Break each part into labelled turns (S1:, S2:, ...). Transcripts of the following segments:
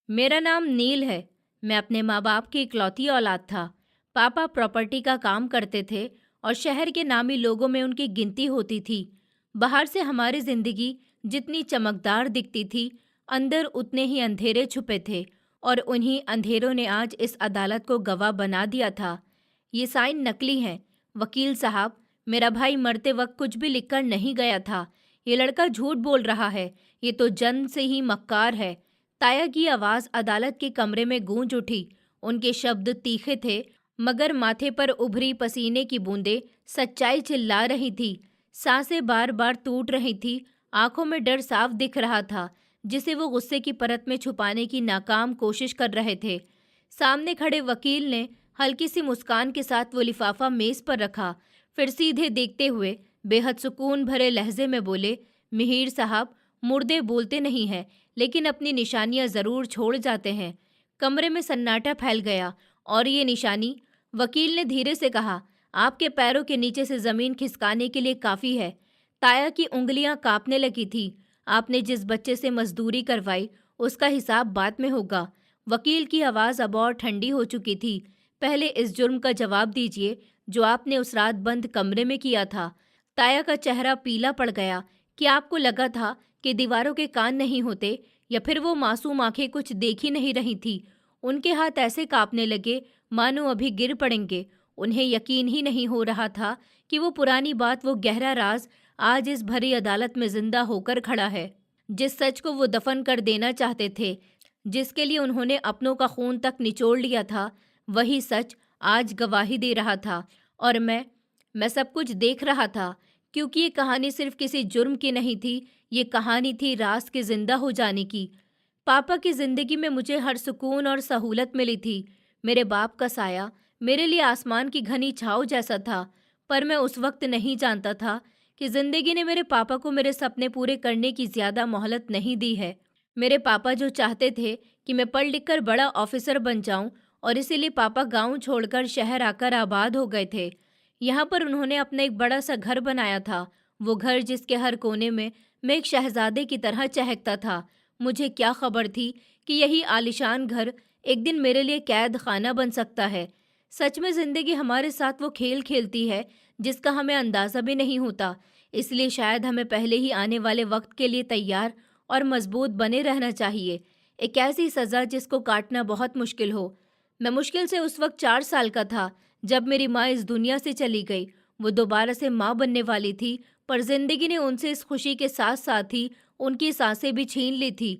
S1: मेरा नाम नील है। मैं अपने माँ बाप की इकलौती औलाद था। पापा प्रॉपर्टी का काम करते थे और शहर के नामी लोगों में उनकी गिनती होती थी। बाहर से हमारी जिंदगी जितनी चमकदार दिखती थी, अंदर उतने ही अंधेरे छुपे थे, और उन्हीं अंधेरों ने आज इस अदालत को गवाह बना दिया था। ये साइन नकली हैं। वकील साहब, मेरा भाई मरते वक्त कुछ भी लिखकर नहीं गया था। ये लड़का झूठ बोल रहा है। ये तो जन्म से ही मक्कार है। ताया की आवाज अदालत के कमरे में गूंज उठी। उनके शब्द तीखे थे, मगर माथे पर उभरी पसीने की बूंदें सच्चाई चिल्ला रही थी। सांसें बार बार टूट रही थी। आंखों में डर साफ दिख रहा था, जिसे वो गुस्से की परत में छुपाने की नाकाम कोशिश कर रहे थे। सामने खड़े वकील ने हल्की सी मुस्कान के साथ वो लिफाफा मेज पर रखा, फिर सीधे देखते हुए बेहद सुकून भरे लहजे में बोले, मिहिर साहब, मुर्दे बोलते नहीं हैं, लेकिन अपनी निशानियां जरूर छोड़ जाते हैं। कमरे में सन्नाटा फैल गया। और ये निशानी, वकील ने धीरे से कहा, आपके पैरों के नीचे से जमीन खिसकाने के लिए काफी है। ताया की उंगलियां कांपने लगी थी। आपने जिस बच्चे से मजदूरी करवाई, उसका हिसाब बाद में होगा। वकील की आवाज अब और ठंडी हो चुकी थी। पहले इस जुर्म का जवाब दीजिए जो आपने उस रात बंद कमरे में किया था। ताया का चेहरा पीला पड़ गया। कि आपको लगा था कि दीवारों के कान नहीं होते, या फिर वो मासूम आंखें कुछ देख ही नहीं रही थी। उनके हाथ ऐसे कांपने लगे मानो अभी गिर पड़ेंगे। उन्हें यकीन ही नहीं हो रहा था कि वो पुरानी बात, वो गहरा राज आज इस भरी अदालत में जिंदा होकर खड़ा है। जिस सच को वो दफन कर देना चाहते थे, जिसके लिए उन्होंने अपनों का खून तक निचोड़ लिया था, वही सच आज गवाही दे रहा था। और मैं सब कुछ देख रहा था, क्योंकि ये कहानी सिर्फ किसी जुर्म की नहीं थी। ये कहानी थी राज के जिंदा हो जाने की। पापा की जिंदगी में मुझे हर सुकून और सहूलत मिली थी। मेरे बाप का साया मेरे लिए आसमान की घनी छाँव जैसा था। पर मैं उस वक्त नहीं जानता था कि जिंदगी ने मेरे पापा को मेरे सपने पूरे करने की ज्यादा मोहलत नहीं दी है। मेरे पापा जो चाहते थे कि मैं पढ़ लिख कर बड़ा ऑफिसर बन जाऊं, और इसीलिए पापा गांव छोड़कर शहर आकर आबाद हो गए थे। यहाँ पर उन्होंने अपना एक बड़ा सा घर बनाया था। वो घर जिसके हर कोने में मैं एक शहजादे की तरह चहकता था। मुझे क्या खबर थी कि यही आलीशान घर एक दिन मेरे लिए कैद खाना बन सकता है। सच में जिंदगी हमारे साथ वो खेल खेलती है जिसका हमें अंदाजा भी नहीं होता। इसलिए शायद हमें पहले ही आने वाले वक्त के लिए तैयार और मजबूत बने रहना चाहिए। एक ऐसी सज़ा जिसको काटना बहुत मुश्किल हो। मैं मुश्किल से उस वक्त 4 साल का था जब मेरी माँ इस दुनिया से चली गई। वो दोबारा से माँ बनने वाली थी, पर जिंदगी ने उनसे इस खुशी के साथ साथ ही उनकी सांसें भी छीन ली थी।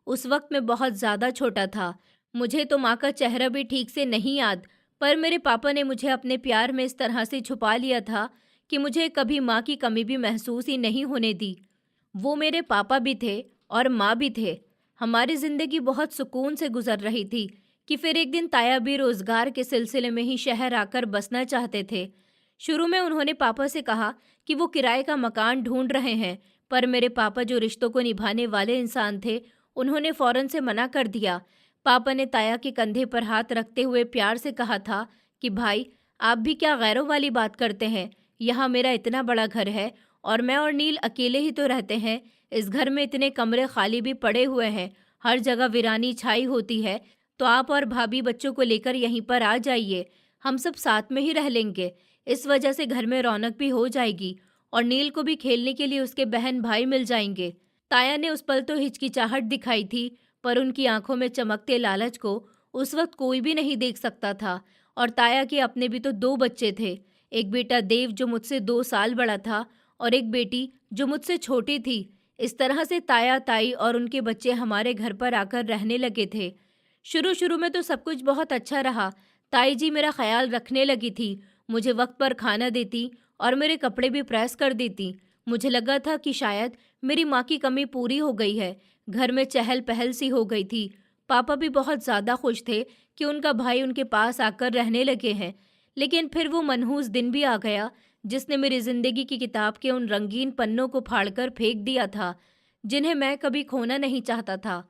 S1: उस वक्त मैं बहुत ज़्यादा छोटा था। मुझे तो माँ का चेहरा भी ठीक से नहीं याद, पर मेरे पापा ने मुझे अपने प्यार में इस तरह से छुपा लिया था कि मुझे कभी माँ की कमी भी महसूस ही नहीं होने दी। वो मेरे पापा भी थे और माँ भी थे। हमारी जिंदगी बहुत सुकून से गुजर रही थी कि फिर एक दिन ताया भी रोजगार के सिलसिले में ही शहर आकर बसना चाहते थे। शुरू में उन्होंने पापा से कहा कि वो किराए का मकान ढूंढ रहे हैं, पर मेरे पापा जो रिश्तों को निभाने वाले इंसान थे, उन्होंने फौरन से मना कर दिया। पापा ने ताया के कंधे पर हाथ रखते हुए प्यार से कहा था कि भाई, आप भी क्या गैरों वाली बात करते हैं। यहाँ मेरा इतना बड़ा घर है और मैं और नील अकेले ही तो रहते हैं। इस घर में इतने कमरे खाली भी पड़े हुए हैं, हर जगह वीरानी छाई होती है। तो आप और भाभी बच्चों को लेकर यहीं पर आ जाइए, हम सब साथ में ही रह लेंगे। इस वजह से घर में रौनक भी हो जाएगी और नील को भी खेलने के लिए उसके बहन भाई मिल जाएंगे। ताया ने उस पल तो हिचकिचाहट दिखाई थी, पर उनकी आंखों में चमकते लालच को उस वक्त कोई भी नहीं देख सकता था। और ताया के अपने भी तो 2 बच्चे थे। एक बेटा देव जो मुझसे 2 साल बड़ा था, और एक बेटी जो मुझसे छोटी थी। इस तरह से ताया, ताई और उनके बच्चे हमारे घर पर आकर रहने लगे थे। शुरू शुरू में तो सब कुछ बहुत अच्छा रहा। ताई जी मेरा ख्याल रखने लगी थी, मुझे वक्त पर खाना देती और मेरे कपड़े भी प्रेस कर देती। मुझे लगा था कि शायद मेरी माँ की कमी पूरी हो गई है। घर में चहल पहल सी हो गई थी। पापा भी बहुत ज़्यादा खुश थे कि उनका भाई उनके पास आकर रहने लगे हैं। लेकिन फिर वो मनहूस दिन भी आ गया जिसने मेरी ज़िंदगी की किताब के उन रंगीन पन्नों को फाड़कर फेंक दिया था, जिन्हें मैं कभी खोना नहीं चाहता था।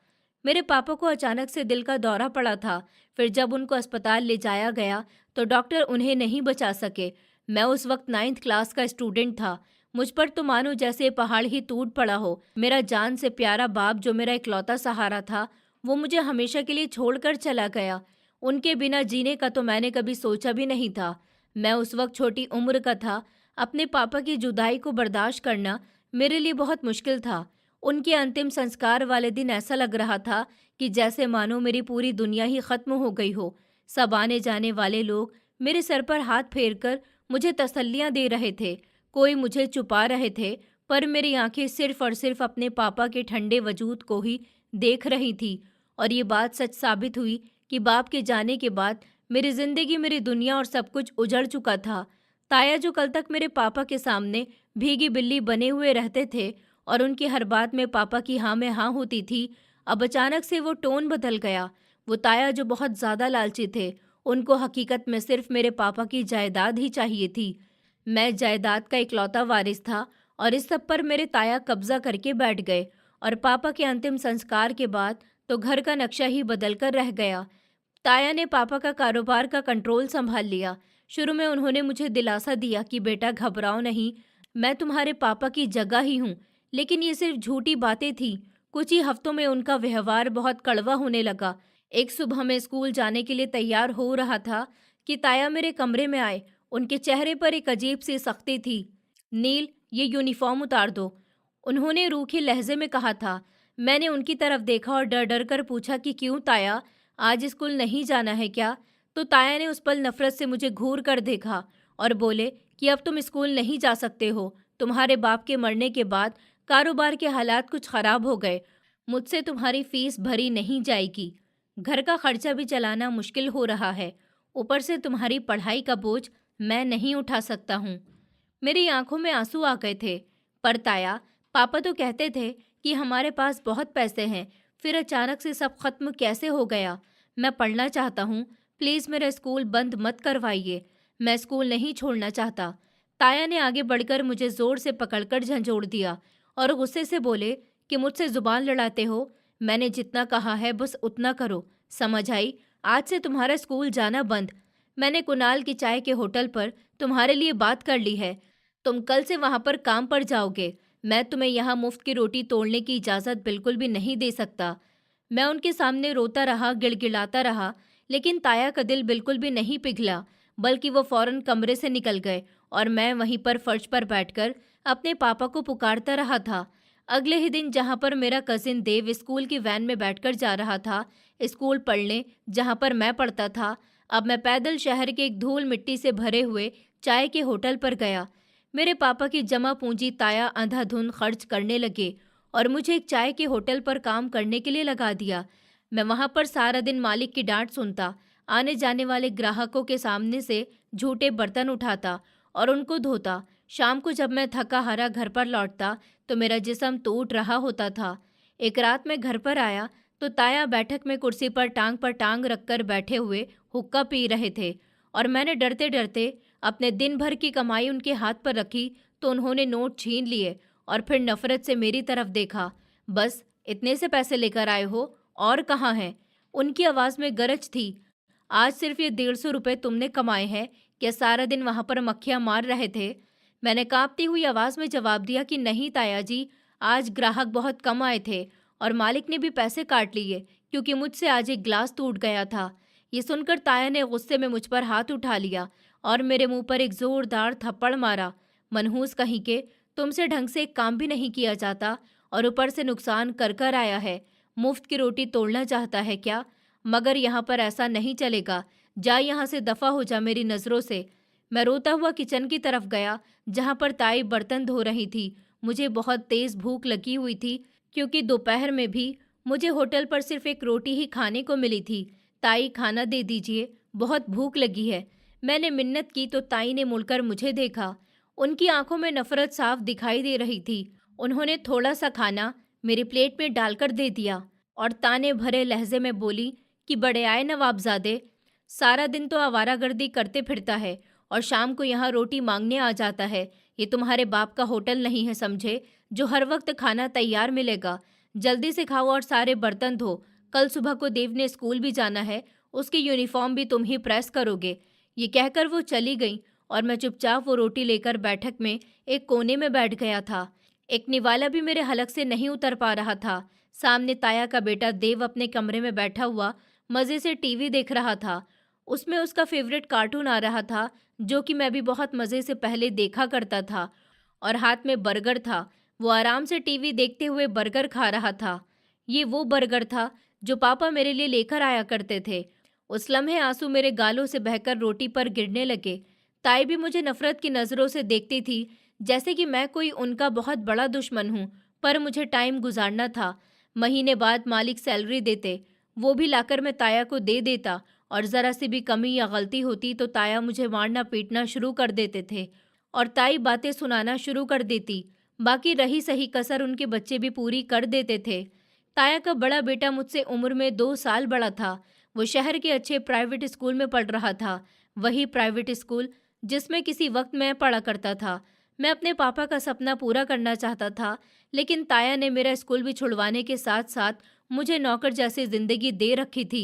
S1: मेरे पापा को अचानक से दिल का दौरा पड़ा था। फिर जब उनको अस्पताल ले जाया गया तो डॉक्टर उन्हें नहीं बचा सके। मैं उस वक्त 9th क्लास का स्टूडेंट था। मुझ पर तो मानो जैसे पहाड़ ही टूट पड़ा हो। मेरा जान से प्यारा बाप जो मेरा इकलौता सहारा था, वो मुझे हमेशा के लिए छोड़कर चला गया। उनके बिना जीने का तो मैंने कभी सोचा भी नहीं था। मैं उस वक्त छोटी उम्र का था। अपने पापा की जुदाई को बर्दाश्त करना मेरे लिए बहुत मुश्किल था। उनके अंतिम संस्कार वाले दिन ऐसा लग रहा था कि जैसे मानो मेरी पूरी दुनिया ही खत्म हो गई हो। सब आने जाने वाले लोग मेरे सर पर हाथ फेरकर मुझे तसल्लियां दे रहे थे। कोई मुझे छुपा रहे थे, पर मेरी आंखें सिर्फ और सिर्फ अपने पापा के ठंडे वजूद को ही देख रही थी। और ये बात सच साबित हुई कि बाप के जाने के बाद मेरी जिंदगी, मेरी दुनिया और सब कुछ उजड़ चुका था। ताया जो कल तक मेरे पापा के सामने भीगी बिल्ली बने हुए रहते थे और उनकी हर बात में पापा की हाँ में हाँ होती थी, अब अचानक से वो टोन बदल गया। वो ताया जो बहुत ज्यादा लालची थे, उनको हकीकत में सिर्फ मेरे पापा की जायदाद ही चाहिए थी। मैं जायदाद का इकलौता वारिस था और इस सब पर मेरे ताया कब्जा करके बैठ गए। और पापा के अंतिम संस्कार के बाद तो घर का नक्शा ही बदल कर रह गया। ताया ने पापा का कारोबार का कंट्रोल संभाल लिया। शुरू में उन्होंने मुझे दिलासा दिया कि बेटा घबराओ नहीं, मैं तुम्हारे पापा की जगह ही हूँ। लेकिन ये सिर्फ झूठी बातें थी। कुछ ही हफ्तों में उनका व्यवहार बहुत कड़वा होने लगा। एक सुबह मैं स्कूल जाने के लिए तैयार हो रहा था कि ताया मेरे कमरे में आए। उनके चेहरे पर एक अजीब सी सख्ती थी। नील, ये यूनिफॉर्म उतार दो, उन्होंने रूखे लहजे में कहा था। मैंने उनकी तरफ देखा और डर डर कर पूछा कि क्यों ताया, आज स्कूल नहीं जाना है क्या? तो ताया ने उस पल नफरत से मुझे घूर कर देखा और बोले कि अब तुम स्कूल नहीं जा सकते हो। तुम्हारे बाप के मरने के बाद कारोबार के हालात कुछ खराब हो गए। मुझसे तुम्हारी फीस भरी नहीं जाएगी। घर का खर्चा भी चलाना मुश्किल हो रहा है। ऊपर से तुम्हारी पढ़ाई का बोझ मैं नहीं उठा सकता हूँ। मेरी आंखों में आंसू आ गए थे। पर ताया, पापा तो कहते थे कि हमारे पास बहुत पैसे हैं, फिर अचानक से सब खत्म कैसे हो गया? मैं पढ़ना चाहता हूँ, प्लीज़ मेरा स्कूल बंद मत करवाइए। मैं स्कूल नहीं छोड़ना चाहता। ताया ने आगे बढ़कर मुझे जोर से पकड़कर झंझोड़ दिया और गुस्से से बोले कि मुझसे जुबान लड़ाते हो। मैंने जितना कहा है बस उतना करो, समझ आई? आज से तुम्हारा स्कूल जाना बंद। मैंने कुणाल की चाय के होटल पर तुम्हारे लिए बात कर ली है। तुम कल से वहां पर काम पर जाओगे। मैं तुम्हें यहाँ मुफ्त की रोटी तोड़ने की इजाज़त बिल्कुल भी नहीं दे सकता। मैं उनके सामने रोता रहा, गिड़गिड़ाता रहा, लेकिन ताया का दिल बिल्कुल भी नहीं पिघला, बल्कि वो फौरन कमरे से निकल गए और मैं वहीं पर फर्श पर बैठकर अपने पापा को पुकारता रहा था। अगले ही दिन जहाँ पर मेरा कजिन देव स्कूल की वैन में बैठकर जा रहा था स्कूल पढ़ने, जहाँ पर मैं पढ़ता था, अब मैं पैदल शहर के एक धूल मिट्टी से भरे हुए चाय के होटल पर गया। मेरे पापा की जमा पूंजी ताया अंधाधुंध खर्च करने लगे और मुझे एक चाय के होटल पर काम करने के लिए लगा दिया। मैं वहां पर सारा दिन मालिक की डांट सुनता, आने जाने वाले ग्राहकों के सामने से झूठे बर्तन उठाता और उनको धोता। शाम को जब मैं थका हारा घर पर लौटता तो मेरा जिस्म टूट रहा होता था। एक रात मैं घर पर आया तो ताया बैठक में कुर्सी पर टांग रखकर बैठे हुए हुक्का पी रहे थे और मैंने डरते डरते अपने दिन भर की कमाई उनके हाथ पर रखी तो उन्होंने नोट छीन लिए और फिर नफरत से मेरी तरफ देखा। बस इतने से पैसे लेकर आए हो, और कहाँ हैं? उनकी आवाज़ में गरज थी। आज सिर्फ ये 150 रुपये तुमने कमाए हैं, क्या सारा दिन वहां पर मक्खियां मार रहे थे? मैंने कांपती हुई आवाज़ में जवाब दिया कि नहीं ताया जी, आज ग्राहक बहुत कम आए थे और मालिक ने भी पैसे काट लिए क्योंकि मुझसे आज एक ग्लास टूट गया था। ये सुनकर ताया ने गुस्से में मुझ पर हाथ उठा लिया और मेरे मुंह पर एक जोरदार थप्पड़ मारा। मनहूस कहीं के, तुमसे ढंग से एक काम भी नहीं किया जाता और ऊपर से नुकसान कर कर आया है। मुफ्त की रोटी तोड़ना चाहता है क्या? मगर यहाँ पर ऐसा नहीं चलेगा। जा यहाँ से, दफा हो जा मेरी नज़रों से। मैं रोता हुआ किचन की तरफ गया जहाँ पर ताई बर्तन धो रही थी। मुझे बहुत तेज भूख लगी हुई थी क्योंकि दोपहर में भी मुझे होटल पर सिर्फ एक रोटी ही खाने को मिली थी। ताई, खाना दे दीजिए, बहुत भूख लगी है। मैंने मिन्नत की तो ताई ने मुड़कर मुझे देखा। उनकी आंखों में नफरत साफ दिखाई दे रही थी। उन्होंने थोड़ा सा खाना मेरी प्लेट में डालकर दे दिया और ताने भरे लहजे में बोली कि बड़े आए नवाबजादे, सारा दिन तो आवारागर्दी करते फिरता है और शाम को यहाँ रोटी मांगने आ जाता है। ये तुम्हारे बाप का होटल नहीं है समझे, जो हर वक्त खाना तैयार मिलेगा। जल्दी से खाओ और सारे बर्तन धो। कल सुबह को देव ने स्कूल भी जाना है, उसकी यूनिफॉर्म भी तुम ही प्रेस करोगे। ये कहकर वो चली गई और मैं चुपचाप वो रोटी लेकर बैठक में एक कोने में बैठ गया था। एक निवाला भी मेरे हलक से नहीं उतर पा रहा था। सामने ताया का बेटा देव अपने कमरे में बैठा हुआ मज़े से टीवी देख रहा था। उसमें उसका फेवरेट कार्टून आ रहा था, जो कि मैं भी बहुत मज़े से पहले देखा करता था, और हाथ में बर्गर था। वो आराम से टीवी देखते हुए बर्गर खा रहा था। ये वो बर्गर था जो पापा मेरे लिए लेकर आया करते थे। उस लम्हे आंसू मेरे गालों से बहकर रोटी पर गिरने लगे। ताई भी मुझे नफरत की नज़रों से देखती थी, जैसे कि मैं कोई उनका बहुत बड़ा दुश्मन हूँ। पर मुझे टाइम गुजारना था। महीने बाद मालिक सैलरी देते, वो भी लाकर मैं ताया को दे देता, और ज़रा सी भी कमी या गलती होती तो ताया मुझे मारना पीटना शुरू कर देते थे, और ताई बातें सुनाना शुरू कर देती। बाकी रही सही कसर उनके बच्चे भी पूरी कर देते थे। ताया का बड़ा बेटा मुझसे उम्र में 2 साल बड़ा था। वो शहर के अच्छे प्राइवेट स्कूल में पढ़ रहा था, वही प्राइवेट स्कूल जिसमें किसी वक्त मैं पढ़ा करता था। मैं अपने पापा का सपना पूरा करना चाहता था, लेकिन ताया ने मेरा स्कूल भी छुड़वाने के साथ साथ मुझे नौकर जैसी जिंदगी दे रखी थी।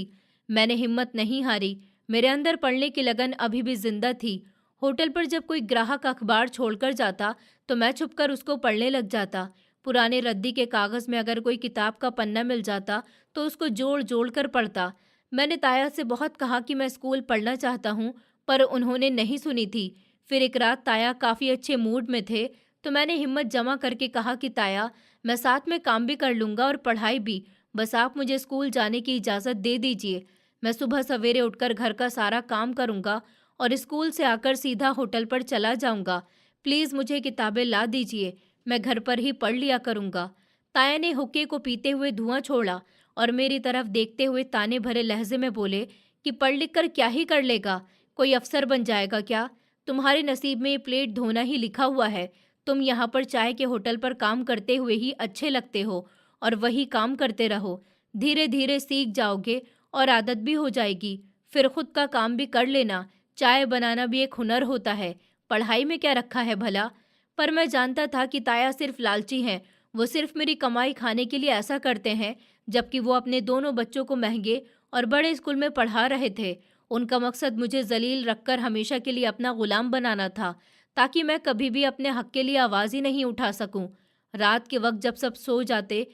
S1: मैंने हिम्मत नहीं हारी। मेरे अंदर पढ़ने की लगन अभी भी जिंदा थी। होटल पर जब कोई ग्राहक अखबार छोड़कर जाता तो मैं छुपकर उसको पढ़ने लग जाता। पुराने रद्दी के कागज़ में अगर कोई किताब का पन्ना मिल जाता तो उसको जोड़ जोड़ कर पढ़ता। मैंने ताया से बहुत कहा कि मैं स्कूल पढ़ना चाहता हूँ, पर उन्होंने नहीं सुनी थी। फिर एक रात ताया काफ़ी अच्छे मूड में थे, तो मैंने हिम्मत जमा करके कहा कि ताया, मैं साथ में काम भी कर लूँगा और पढ़ाई भी, बस आप मुझे स्कूल जाने की इजाज़त दे दीजिए। मैं सुबह सवेरे उठकर घर का सारा काम करूँगा और स्कूल से आकर सीधा होटल पर चला जाऊँगा। प्लीज़ मुझे किताबें ला दीजिए, मैं घर पर ही पढ़ लिया करूँगा। ताया ने हुक्के को पीते हुए धुआं छोड़ा और मेरी तरफ देखते हुए ताने भरे लहजे में बोले कि पढ़ लिख कर क्या ही कर लेगा, कोई अफसर बन जाएगा क्या? तुम्हारे नसीब में ये प्लेट धोना ही लिखा हुआ है। तुम यहाँ पर चाय के होटल पर काम करते हुए ही अच्छे लगते हो, और वही काम करते रहो। धीरे धीरे सीख जाओगे और आदत भी हो जाएगी। फिर खुद का काम भी कर लेना। चाय बनाना भी एक हुनर होता है, पढ़ाई में क्या रखा है भला? पर मैं जानता था कि ताया सिर्फ लालची हैं। वो सिर्फ मेरी कमाई खाने के लिए ऐसा करते हैं, जबकि वो अपने दोनों बच्चों को महंगे और बड़े स्कूल में पढ़ा रहे थे। उनका मकसद मुझे जलील रखकर हमेशा के लिए अपना गुलाम बनाना था, ताकि मैं कभी भी अपने हक के लिए आवाज़ ही नहीं उठा सकूं। रात के वक्त जब सब सो जाते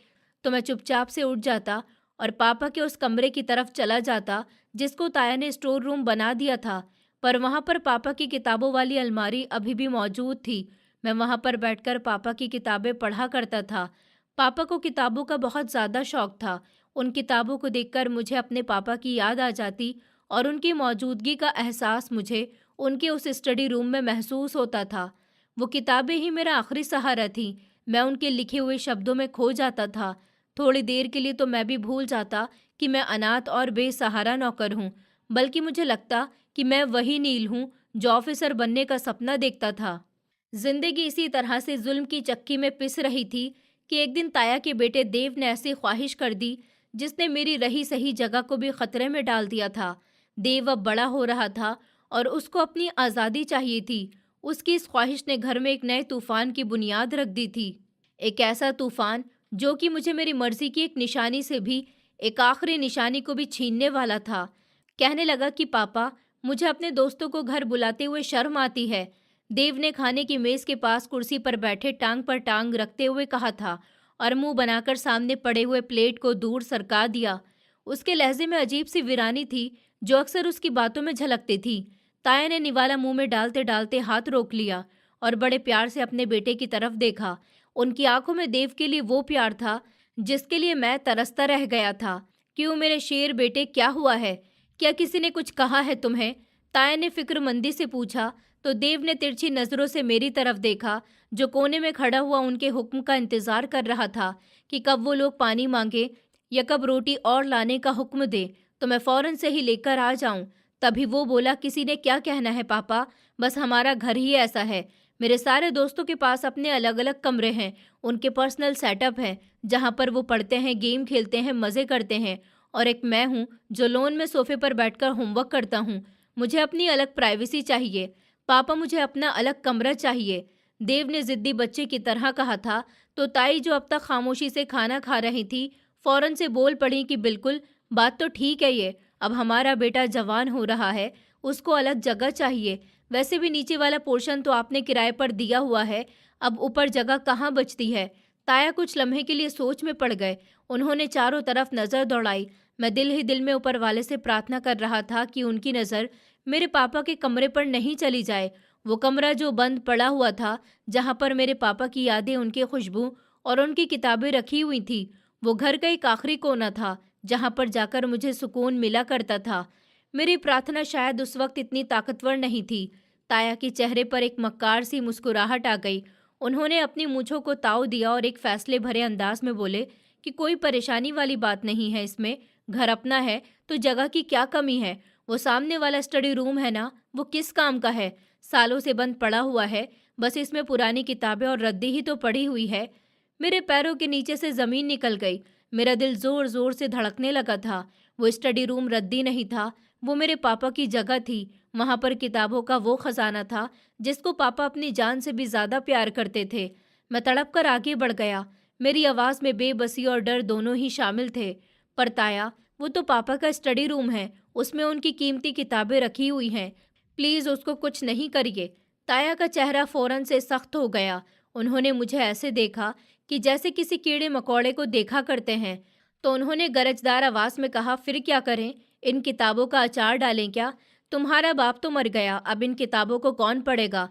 S1: तो मैं चुपचाप से उठ जाता और पापा के उस कमरे की तरफ चला जाता जिसको ताया ने स्टोर रूम बना दिया था। पर वहाँ पर पापा की किताबों वाली अलमारी अभी भी मौजूद थी। मैं वहाँ पर बैठकर पापा की किताबें पढ़ा करता था। पापा को किताबों का बहुत ज़्यादा शौक था। उन किताबों को देखकर मुझे अपने पापा की याद आ जाती, और उनकी मौजूदगी का एहसास मुझे उनके उस स्टडी रूम में महसूस होता था। वो किताबें ही मेरा आखिरी सहारा थीं। मैं उनके लिखे हुए शब्दों में खो जाता था। थोड़ी देर के लिए तो मैं भी भूल जाता कि मैं अनाथ और बेसहारा नौकर हूँ, बल्कि मुझे लगता कि मैं वही नील हूँ जो ऑफिसर बनने का सपना देखता था। जिंदगी इसी तरह से जुल्म की चक्की में पिस रही थी कि एक दिन ताया के बेटे देव ने ऐसी ख्वाहिश कर दी जिसने मेरी रही सही जगह को भी खतरे में डाल दिया था। देव अब बड़ा हो रहा था और उसको अपनी आज़ादी चाहिए थी। उसकी इस ख्वाहिश ने घर में एक नए तूफान की बुनियाद रख दी थी। एक ऐसा तूफान जो कि मुझे मेरी मर्जी की एक निशानी से भी, एक आखिरी निशानी को भी छीनने वाला था। कहने लगा कि पापा, मुझे अपने दोस्तों को घर बुलाते हुए शर्म आती है। देव ने खाने की मेज के पास कुर्सी पर बैठे टांग पर टांग रखते हुए कहा था, और मुंह बनाकर सामने पड़े हुए प्लेट को दूर सरका दिया। उसके लहजे में अजीब सी वीरानी थी जो अक्सर उसकी बातों में झलकती थी। ताया ने निवाला मुंह में डालते डालते हाथ रोक लिया और बड़े प्यार से अपने बेटे की तरफ देखा। उनकी आंखों में देव के लिए वो प्यार था जिसके लिए मैं तरसता रह गया था। क्यों मेरे शेर बेटे, क्या हुआ है? क्या किसी ने कुछ कहा है तुम्हें? ताया ने फिक्रमंदी से पूछा तो देव ने तिरछी नजरों से मेरी तरफ देखा, जो कोने में खड़ा हुआ उनके हुक्म का इंतजार कर रहा था कि कब वो लोग पानी मांगे या कब रोटी और लाने का हुक्म दे तो मैं फौरन से ही लेकर आ जाऊं। तभी वो बोला, किसी ने क्या कहना है पापा, बस हमारा घर ही ऐसा है। मेरे सारे दोस्तों के पास अपने अलग अलग कमरे हैं, उनके पर्सनल सेटअप है जहाँ पर वो पढ़ते हैं, गेम खेलते हैं, मज़े करते हैं, और एक मैं हूँ जो लोन में सोफे पर बैठकर होमवर्क करता हूँ। मुझे अपनी अलग प्राइवेसी चाहिए पापा, मुझे अपना अलग कमरा चाहिए। देव ने जिद्दी बच्चे की तरह कहा था तो ताई, जो अब तक खामोशी से खाना खा रही थी, फौरन से बोल पड़ी कि बिल्कुल, बात तो ठीक है ये, अब हमारा बेटा जवान हो रहा है, उसको अलग जगह चाहिए। वैसे भी नीचे वाला पोर्शन तो आपने किराए पर दिया हुआ है, अब ऊपर जगह कहाँ बचती है? ताया कुछ लम्हे के लिए सोच में पड़ गए। उन्होंने चारों तरफ नज़र दौड़ाई। मैं दिल ही दिल में ऊपर वाले से प्रार्थना कर रहा था कि उनकी नज़र मेरे पापा के कमरे पर नहीं चली जाए। वो कमरा जो बंद पड़ा हुआ था, जहाँ पर मेरे पापा की यादें, उनकी खुशबू और उनकी किताबें रखी हुई थी, वो घर का एक आखिरी कोना था जहाँ पर जाकर मुझे सुकून मिला करता था। मेरी प्रार्थना शायद उस वक्त इतनी ताकतवर नहीं थी। ताया के चेहरे पर एक मक्कार सी मुस्कुराहट आ गई। उन्होंने अपनी मूंछों को ताव दिया और एक फैसले भरे अंदाज में बोले कि कोई परेशानी वाली बात नहीं है इसमें। घर अपना है तो जगह की क्या कमी है। वो सामने वाला स्टडी रूम है ना, वो किस काम का है? सालों से बंद पड़ा हुआ है। बस इसमें पुरानी किताबें और रद्दी ही तो पड़ी हुई है। मेरे पैरों के नीचे से जमीन निकल गई। मेरा दिल जोर जोर से धड़कने लगा था। वो स्टडी रूम रद्दी नहीं था, वो मेरे पापा की जगह थी। वहां पर किताबों का वो खजाना था जिसको पापा अपनी जान से भी ज्यादा प्यार करते थे। मैं तड़प कर आगे बढ़ गया। मेरी आवाज में बेबसी और डर दोनों ही शामिल थे। पर ताया, वो तो पापा का स्टडी रूम है, उसमें उनकी कीमती किताबें रखी हुई हैं। प्लीज उसको कुछ नहीं करिए। ताया का चेहरा फौरन से सख्त हो गया। उन्होंने मुझे ऐसे देखा कि जैसे किसी कीड़े मकोड़े को देखा करते हैं। तो उन्होंने गरजदार आवाज में कहा, फिर क्या करें? इन किताबों का अचार डालें क्या? तुम्हारा बाप तो मर गया, अब इन किताबों को कौन पढ़ेगा?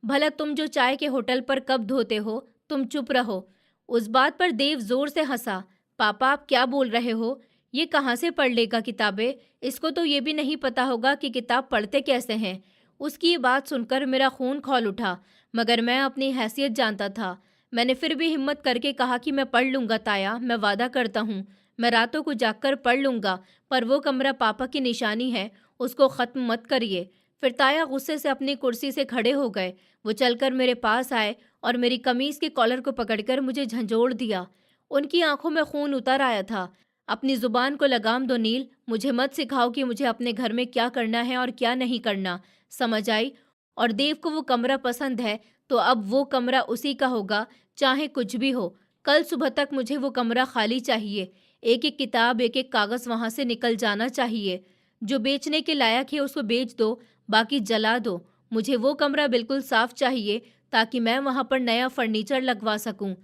S1: भला तुम जो चाय के होटल पर कप धोते हो, तुम चुप रहो। उस बात पर देव जोर से हंसा। पापा, आप क्या बोल रहे हो? ये कहाँ से पढ़ लेगा किताबें? इसको तो ये भी नहीं पता होगा कि किताब पढ़ते कैसे हैं। उसकी ये बात सुनकर मेरा खून खौल उठा, मगर मैं अपनी हैसियत जानता था। मैंने फिर भी हिम्मत करके कहा कि मैं पढ़ लूंगा ताया, मैं वादा करता हूँ। मैं रातों को जागकर पढ़ लूंगा, पर वो कमरा पापा की निशानी है, उसको ख़त्म मत करिए। फिर ताया गुस्से से अपनी कुर्सी से खड़े हो गए। वो चलकर मेरे पास आए और मेरी कमीज़ के कॉलर को पकड़कर मुझे झंझोड़ दिया। उनकी आंखों में खून उतर आया था। अपनी ज़ुबान को लगाम दो नील, मुझे मत सिखाओ कि मुझे अपने घर में क्या करना है और क्या नहीं करना, समझ आई? और देव को वो कमरा पसंद है तो अब वो कमरा उसी का होगा, चाहे कुछ भी हो। कल सुबह तक मुझे वो कमरा खाली चाहिए। एक एक किताब, एक एक कागज़ वहाँ से निकल जाना चाहिए। जो बेचने के लायक है उसको बेच दो, बाकी जला दो। मुझे वो कमरा बिल्कुल साफ चाहिए ताकि मैं वहाँ पर नया फर्नीचर लगवा सकूं।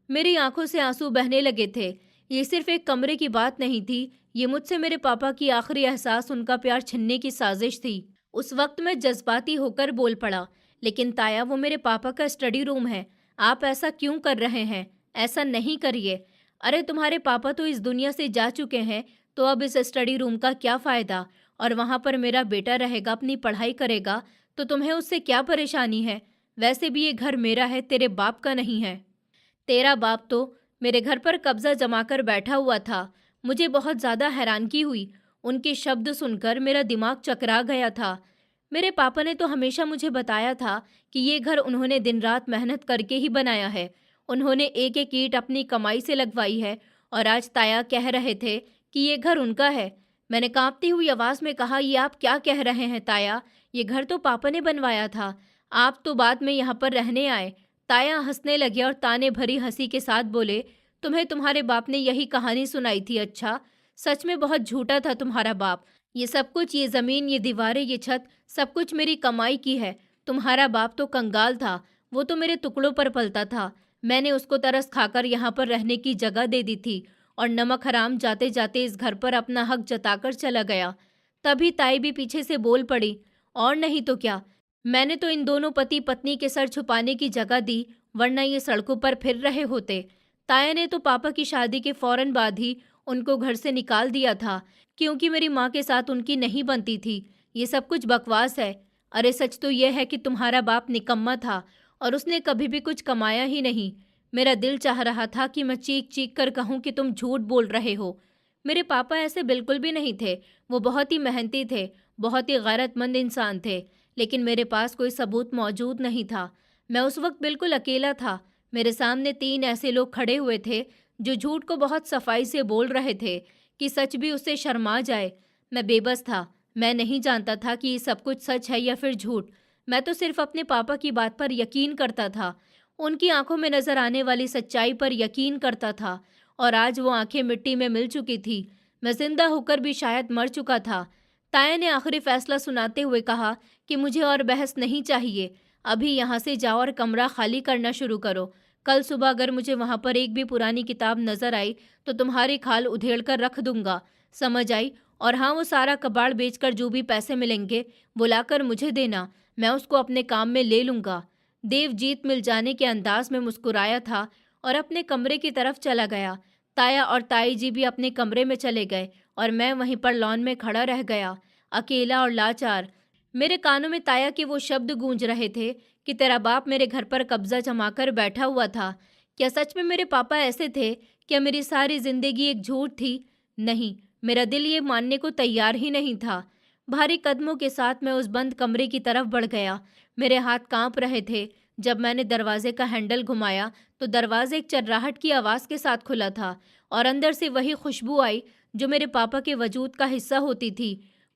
S1: मेरी आंखों से आंसू बहने लगे थे। ये सिर्फ एक कमरे की बात नहीं थी, ये मुझसे मेरे पापा की आखिरी एहसास, उनका प्यार छीनने की साजिश थी। उस वक्त मैं जज्बाती होकर बोल पड़ा, लेकिन ताया, वो मेरे पापा का स्टडी रूम है। आप ऐसा क्यों कर रहे हैं? ऐसा नहीं करिए। अरे तुम्हारे पापा तो इस दुनिया से जा चुके हैं, तो अब इस स्टडी रूम का क्या फ़ायदा? और वहाँ पर मेरा बेटा रहेगा, अपनी पढ़ाई करेगा, तो तुम्हें उससे क्या परेशानी है? वैसे भी ये घर मेरा है, तेरे बाप का नहीं है। तेरा बाप तो मेरे घर पर कब्जा जमाकर बैठा हुआ था। मुझे बहुत ज़्यादा हैरानगी हुई। उनके शब्द सुनकर मेरा दिमाग चकरा गया था। मेरे पापा ने तो हमेशा मुझे बताया था कि ये घर उन्होंने दिन रात मेहनत करके ही बनाया है। उन्होंने एक एक ईंट अपनी कमाई से लगवाई है, और आज ताया कह रहे थे कि ये घर उनका है। मैंने कांपती हुई आवाज़ में कहा, ये आप क्या कह रहे हैं ताया? ये घर तो पापा ने बनवाया था, आप तो बाद में यहाँ पर रहने आए। ताया हंसने लगे और ताने भरी हंसी के साथ बोले, तुम्हें तुम्हारे बाप ने यही कहानी सुनाई थी? अच्छा, सच में बहुत झूठा था तुम्हारा बाप। ये सब कुछ, ये ज़मीन, ये दीवारें, ये छत, सब कुछ मेरी कमाई की है। तुम्हारा बाप तो कंगाल था, वो तो मेरे टुकड़ों पर पलता था। मैंने उसको तरस खाकर यहाँ पर रहने की जगह दे दी थी, और नमक हराम जाते जाते इस घर पर अपना हक जताकर चला गया। तभी ताई भी पीछे से बोल पड़ी, और नहीं तो क्या, मैंने तो इन दोनों पति पत्नी के सर छुपाने की जगह दी, वरना ये सड़कों पर फिर रहे होते। ताया ने तो पापा की शादी के फौरन बाद ही उनको घर से निकाल दिया था, क्योंकि मेरी माँ के साथ उनकी नहीं बनती थी। ये सब कुछ बकवास है। अरे सच तो यह है कि तुम्हारा बाप निकम्मा था और उसने कभी भी कुछ कमाया ही नहीं। मेरा दिल चाह रहा था कि मैं चीख चीख कर कहूँ कि तुम झूठ बोल रहे हो। मेरे पापा ऐसे बिल्कुल भी नहीं थे। वो बहुत ही मेहनती थे, बहुत ही गैरतमंद इंसान थे, लेकिन मेरे पास कोई सबूत मौजूद नहीं था। मैं उस वक्त बिल्कुल अकेला था। मेरे सामने 3 ऐसे लोग खड़े हुए थे जो झूठ को बहुत सफाई से बोल रहे थे कि सच भी उससे शर्मा जाए। मैं बेबस था। मैं नहीं जानता था कि ये सब कुछ सच है या फिर झूठ। मैं तो सिर्फ अपने पापा की बात पर यकीन करता था, उनकी आंखों में नजर आने वाली सच्चाई पर यकीन करता था। और आज वो आंखें मिट्टी में मिल चुकी थी। मैं जिंदा होकर भी शायद मर चुका था। ताया ने आखिरी फैसला सुनाते हुए कहा कि मुझे और बहस नहीं चाहिए। अभी यहाँ से जाओ और कमरा खाली करना शुरू करो। कल सुबह अगर मुझे वहाँ पर एक भी पुरानी किताब नज़र आई तो तुम्हारी खाल उधेड़ कर रख दूंगा, समझ आई? और हाँ, वो सारा कबाड़ बेचकर जो भी पैसे मिलेंगे वो लाकर मुझे देना, मैं उसको अपने काम में ले लूँगा। देव जीत मिल जाने के अंदाज में मुस्कुराया था और अपने कमरे की तरफ चला गया। ताया और ताई जी भी अपने कमरे में चले गए और मैं वहीं पर लॉन में खड़ा रह गया, अकेला और लाचार। मेरे कानों में ताया के वो शब्द गूंज रहे थे कि तेरा बाप मेरे घर पर कब्जा जमाकर बैठा हुआ था। क्या सच में मेरे पापा ऐसे थे? क्या मेरी सारी जिंदगी एक झूठ थी? नहीं, मेरा दिल ये मानने को तैयार ही नहीं था। भारी कदमों के साथ मैं उस बंद कमरे की तरफ बढ़ गया। मेरे हाथ कांप रहे थे। जब मैंने दरवाजे का हैंडल घुमाया तो दरवाजे एक चर्राहट की आवाज़ के साथ खुला था और अंदर से वही खुशबू आई जो मेरे पापा के वजूद का हिस्सा होती थी।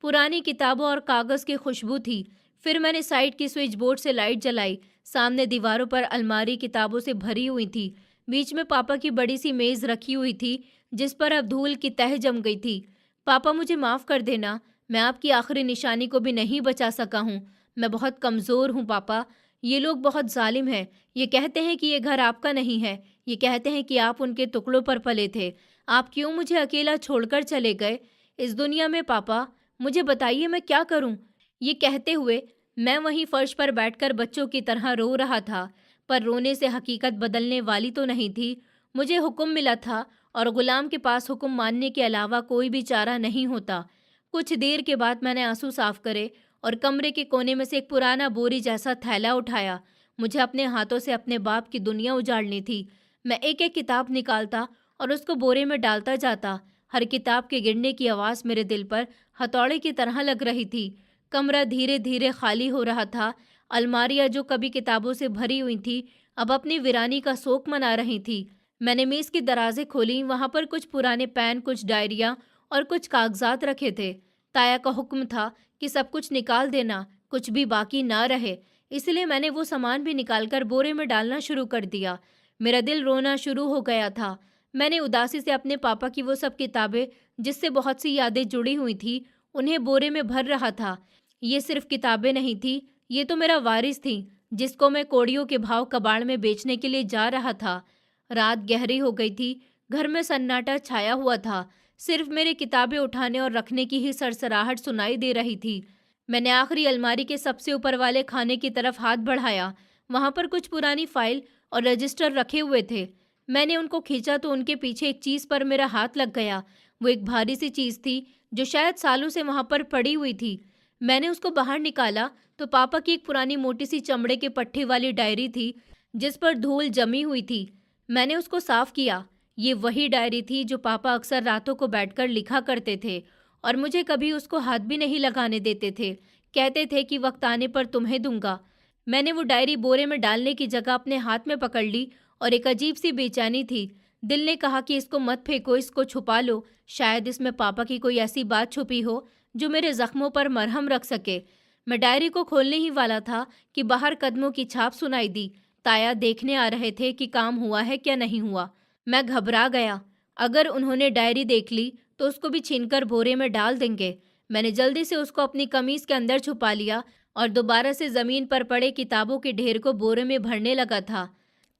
S1: पुरानी किताबों और कागज़ की खुशबू थी। फिर मैंने साइड की स्विच बोर्ड से लाइट जलाई। सामने दीवारों पर अलमारी किताबों से भरी हुई थी। बीच में पापा की बड़ी सी मेज़ रखी हुई थी जिस पर अब धूल की तह जम गई थी। पापा, मुझे माफ़ कर देना, मैं आपकी आखिरी निशानी को भी नहीं बचा सका हूँ। मैं बहुत कमज़ोर हूँ पापा। ये लोग बहुत जालिम हैं। ये कहते हैं कि ये घर आपका नहीं है। ये कहते हैं कि आप उनके टुकड़ों पर पले थे। आप क्यों मुझे अकेला छोड़कर चले गए इस दुनिया में पापा? मुझे बताइए, मैं क्या करूं? ये कहते हुए मैं वहीं फर्श पर बैठकर बच्चों की तरह रो रहा था, पर रोने से हकीकत बदलने वाली तो नहीं थी। मुझे हुक्म मिला था और गुलाम के पास हुक्म मानने के अलावा कोई भी चारा नहीं होता। कुछ देर के बाद मैंने आंसू साफ करे और कमरे के कोने में से एक पुराना बोरी जैसा थैला उठाया। मुझे अपने हाथों से अपने बाप की दुनिया उजाड़नी थी। मैं एक एक किताब निकालता और उसको बोरे में डालता जाता। हर किताब के गिरने की आवाज़ मेरे दिल पर हथौड़े की तरह लग रही थी। कमरा धीरे धीरे खाली हो रहा था। अलमारियां जो कभी किताबों से भरी हुई थी अब अपनी वीरानी का शोक मना रही थी। मैंने मेज़ की दराजें खोली। वहां पर कुछ पुराने पेन, कुछ डायरियां और कुछ कागजात रखे थे। ताया का हुक्म था कि सब कुछ निकाल देना, कुछ भी बाकी ना रहे। इसलिए मैंने वो सामान भी निकालकर बोरे में डालना शुरू कर दिया। मेरा दिल रोना शुरू हो गया था। मैंने उदासी से अपने पापा की वो सब किताबें जिससे बहुत सी यादें जुड़ी हुई थी उन्हें बोरे में भर रहा था। ये सिर्फ किताबें नहीं थी, ये तो मेरा वारिस थी जिसको मैं कौड़ियों के भाव कबाड़ में बेचने के लिए जा रहा था। रात गहरी हो गई थी। घर में सन्नाटा छाया हुआ था। सिर्फ मेरे किताबें उठाने और रखने की ही सरसराहट सुनाई दे रही थी। मैंने आखिरी अलमारी के सबसे ऊपर वाले खाने की तरफ हाथ बढ़ाया। वहां पर कुछ पुरानी फाइल और रजिस्टर रखे हुए थे। मैंने उनको खींचा तो उनके पीछे एक चीज़ पर मेरा हाथ लग गया। वो एक भारी सी चीज़ थी जो शायद सालों से वहां पर पड़ी हुई थी। मैंने उसको बाहर निकाला तो पापा की एक पुरानी मोटी सी चमड़े के पट्टे वाली डायरी थी जिस पर धूल जमी हुई थी। मैंने उसको साफ किया। ये वही डायरी थी जो पापा अक्सर रातों को बैठकर लिखा करते थे और मुझे कभी उसको हाथ भी नहीं लगाने देते थे। कहते थे कि वक्त आने पर तुम्हें दूंगा। मैंने वो डायरी बोरे में डालने की जगह अपने हाथ में पकड़ ली और एक अजीब सी बेचैनी थी। दिल ने कहा कि इसको मत फेंको, इसको छुपा लो। शायद इसमें पापा की कोई ऐसी बात छुपी हो जो मेरे जख्मों पर मरहम रख सके। मैं डायरी को खोलने ही वाला था कि बाहर कदमों की छाप सुनाई दी। ताया देखने आ रहे थे कि काम हुआ है क्या नहीं हुआ। मैं घबरा गया। अगर उन्होंने डायरी देख ली तो उसको भी छीनकर बोरे में डाल देंगे। मैंने जल्दी से उसको अपनी कमीज के अंदर छुपा लिया और दोबारा से जमीन पर पड़े किताबों के ढेर को बोरे में भरने लगा था।